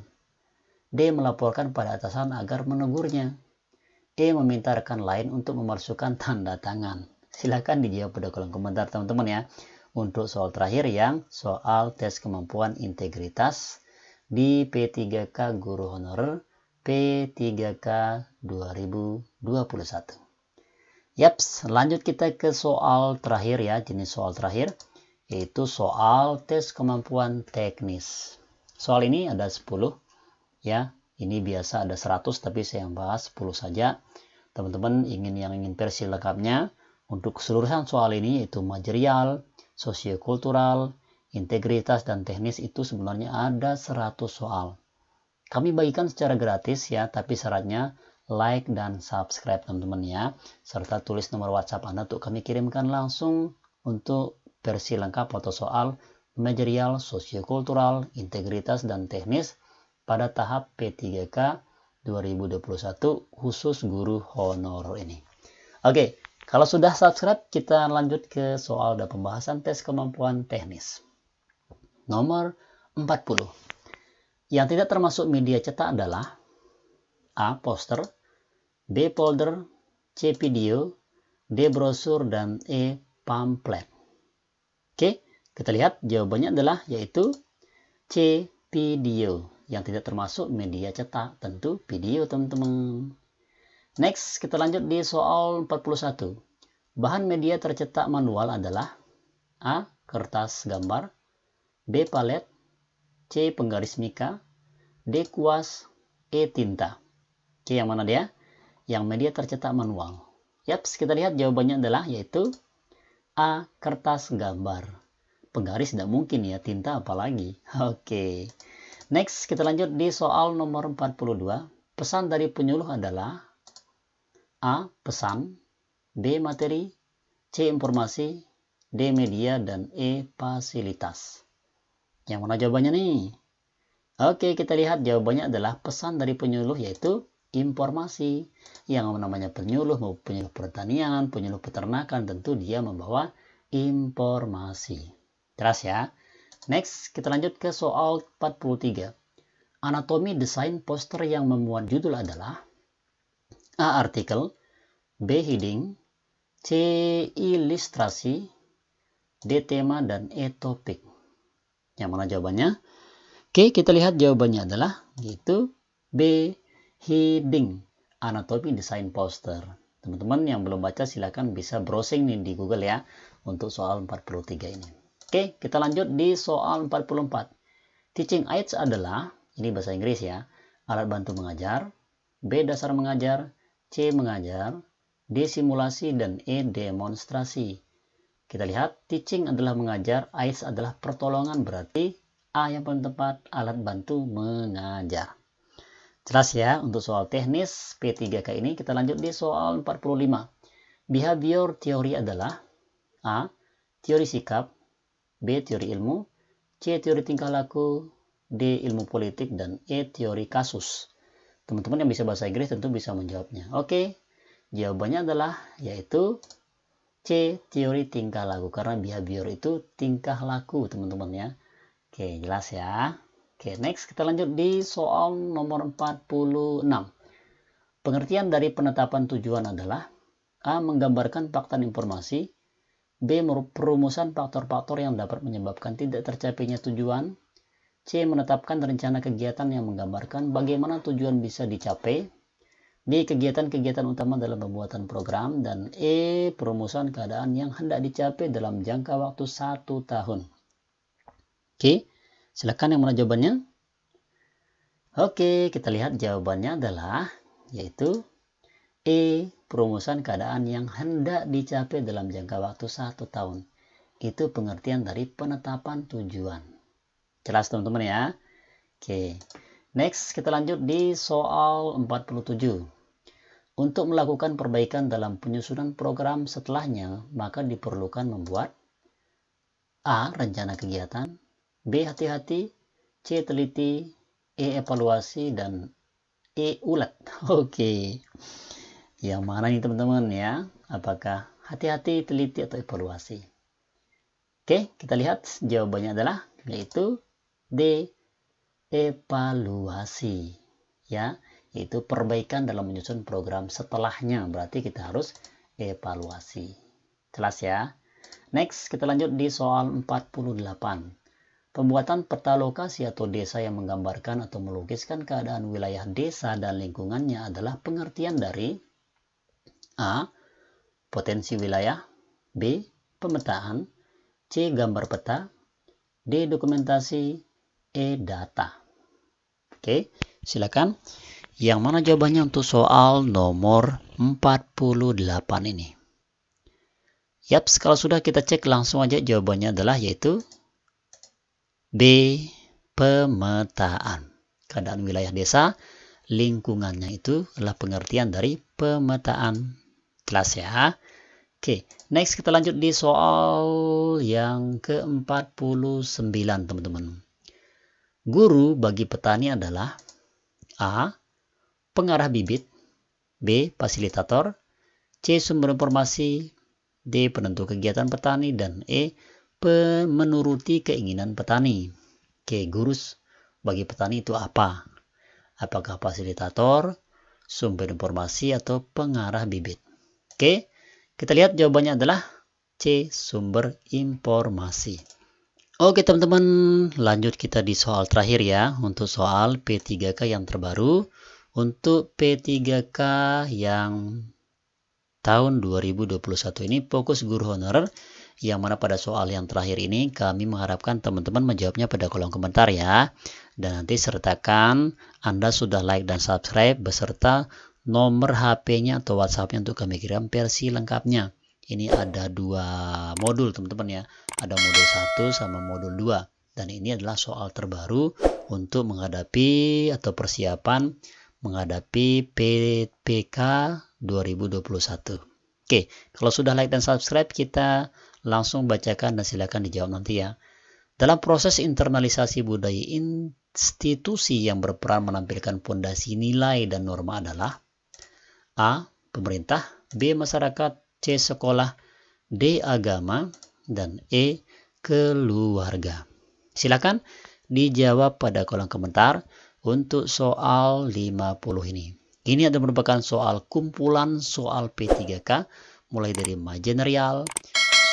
D. Melaporkan pada atasan agar menegurnya. E. Meminta rekan lain untuk memalsukan tanda tangan. Silakan dijawab pada kolom komentar teman-teman ya. Untuk soal terakhir yang soal tes kemampuan integritas di P3K Guru Honorer P3K 2021. Yaps, lanjut kita ke soal terakhir ya, jenis soal terakhir, yaitu soal tes kemampuan teknis. Soal ini ada 10 ya, ini biasa ada 100 tapi saya bahas 10 saja. Teman-teman ingin versi lengkapnya, untuk keseluruhan soal ini yaitu material, sosiokultural, integritas dan teknis itu sebenarnya ada 100 soal. Kami bagikan secara gratis ya, tapi syaratnya like dan subscribe teman-teman ya, serta tulis nomor WhatsApp Anda untuk kami kirimkan langsung untuk versi lengkap atau soal material, sosiokultural, integritas dan teknis pada tahap P3K 2021 khusus guru honor ini. Oke, kalau sudah subscribe kita lanjut ke soal dan pembahasan tes kemampuan teknis. Nomor 40. Yang tidak termasuk media cetak adalah A. Poster, B. Folder, C. Video, D. Brosur, dan E. Pamflet. Oke, kita lihat jawabannya adalah yaitu C. Video. Yang tidak termasuk media cetak, tentu video teman-teman. Next, kita lanjut di soal 41. Bahan media tercetak manual adalah A. Kertas gambar, B. Palet, C. Penggaris mika, D. Kuas, E. Tinta. Oke, yang mana dia? Yang media tercetak manual. Yaps, kita lihat jawabannya adalah yaitu A. Kertas gambar. Penggaris tidak mungkin ya, tinta apalagi. Oke. Next, kita lanjut di soal nomor 42. Pesan dari penyuluh adalah A. Pesan, B. Materi, C. Informasi, D. Media, dan E. Fasilitas. Yang mana jawabannya nih? Oke, kita lihat jawabannya adalah pesan dari penyuluh yaitu informasi. Yang namanya penyuluh, mau penyuluh pertanian, penyuluh peternakan, tentu dia membawa informasi. Jelas ya? Next, kita lanjut ke soal 43. Anatomi desain poster yang memuat judul adalah A. Artikel, B. Heading, C. Ilustrasi, D. Tema, dan E. Topik. Yang mana jawabannya? Oke, kita lihat jawabannya adalah yaitu B. Heading, anatomi desain poster. Teman-teman yang belum baca silakan bisa browsing nih di Google ya untuk soal 43 ini. Oke, kita lanjut di soal 44. Teaching aids adalah, ini bahasa Inggris ya, alat bantu mengajar, B. dasar mengajar, C. mengajar, D. simulasi, dan E. demonstrasi. Kita lihat, teaching adalah mengajar, aids adalah pertolongan, berarti A yang paling tepat, alat bantu mengajar. Jelas ya untuk soal teknis P3K ini. Kita lanjut di soal 45. Behavior teori adalah A. teori sikap, B. teori ilmu, C. teori tingkah laku, D. ilmu politik, dan E. teori kasus. Teman-teman yang bisa bahasa Inggris tentu bisa menjawabnya. Oke, jawabannya adalah yaitu C. teori tingkah laku, karena behavior itu tingkah laku teman-teman ya. Oke, jelas ya. Oke, next kita lanjut di soal nomor 46. Pengertian dari penetapan tujuan adalah A. menggambarkan fakta dan informasi, B. perumusan faktor-faktor yang dapat menyebabkan tidak tercapainya tujuan, C. menetapkan rencana kegiatan yang menggambarkan bagaimana tujuan bisa dicapai, D. kegiatan-kegiatan utama dalam pembuatan program, dan E. perumusan keadaan yang hendak dicapai dalam jangka waktu 1 tahun. Oke, silakan yang mana jawabannya? Oke, kita lihat jawabannya adalah yaitu E. perumusan keadaan yang hendak dicapai dalam jangka waktu 1 tahun. Itu pengertian dari penetapan tujuan. Jelas teman-teman ya? Oke, next kita lanjut di soal 47. Untuk melakukan perbaikan dalam penyusunan program setelahnya, maka diperlukan membuat A. rencana kegiatan, B. hati-hati, C. teliti, E. evaluasi, dan E. ulat. Oke, yang mana nih teman-teman ya? Apakah hati-hati, teliti, atau evaluasi? Oke, kita lihat jawabannya adalah yaitu D. evaluasi ya, yaitu perbaikan dalam menyusun program setelahnya, berarti kita harus evaluasi. Jelas ya? Next kita lanjut di soal 48. Pembuatan peta lokasi atau desa yang menggambarkan atau melukiskan keadaan wilayah desa dan lingkungannya adalah pengertian dari A. potensi wilayah, B. pemetaan, C. gambar peta, D. dokumentasi, E. data. Oke, silakan. Yang mana jawabannya untuk soal nomor 48 ini? Yaps, kalau sudah kita cek langsung aja jawabannya adalah yaitu B. pemetaan. Keadaan wilayah desa, lingkungannya itu adalah pengertian dari pemetaan. Jelas ya? Oke, next kita lanjut di soal yang ke-49 teman-teman. Guru bagi petani adalah A. pengarah bibit, B. fasilitator, C. sumber informasi, D. penentu kegiatan petani, dan E. menuruti keinginan petani. Oke, guru bagi petani itu apa? Apakah fasilitator, sumber informasi, atau pengarah bibit? Oke, kita lihat jawabannya adalah C. sumber informasi. Oke teman-teman, lanjut kita di soal terakhir ya, untuk soal P3K yang terbaru. Untuk P3K yang tahun 2021 ini fokus guru honorer, yang mana pada soal yang terakhir ini kami mengharapkan teman-teman menjawabnya pada kolom komentar ya. Dan nanti sertakan Anda sudah like dan subscribe beserta nomor HP-nya atau WhatsApp-nya untuk kami kirim versi lengkapnya. Ini ada 2 modul teman-teman ya. Ada modul 1 sama modul 2. Dan ini adalah soal terbaru untuk menghadapi atau persiapan menghadapi PPK 2021. Oke, kalau sudah like dan subscribe, kita langsung bacakan dan silakan dijawab nanti ya. Dalam proses internalisasi budaya institusi yang berperan menampilkan fondasi nilai dan norma adalah A. pemerintah, B. masyarakat, C. sekolah, D. agama, dan E. keluarga. Silakan dijawab pada kolom komentar untuk soal 50 ini. Ini adalah merupakan soal kumpulan soal P3K mulai dari manajerial,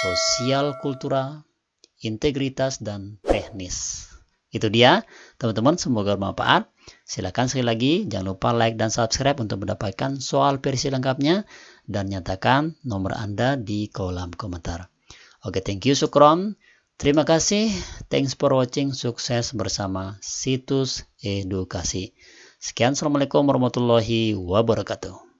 sosial kultural, integritas, dan teknis. Itu dia, teman-teman, semoga bermanfaat. Silakan sekali lagi, jangan lupa like dan subscribe untuk mendapatkan soal versi lengkapnya, dan nyatakan nomor Anda di kolom komentar. Oke, thank you, syukron. Terima kasih, thanks for watching, sukses bersama Situs Edukasi. Sekian, Assalamualaikum warahmatullahi wabarakatuh.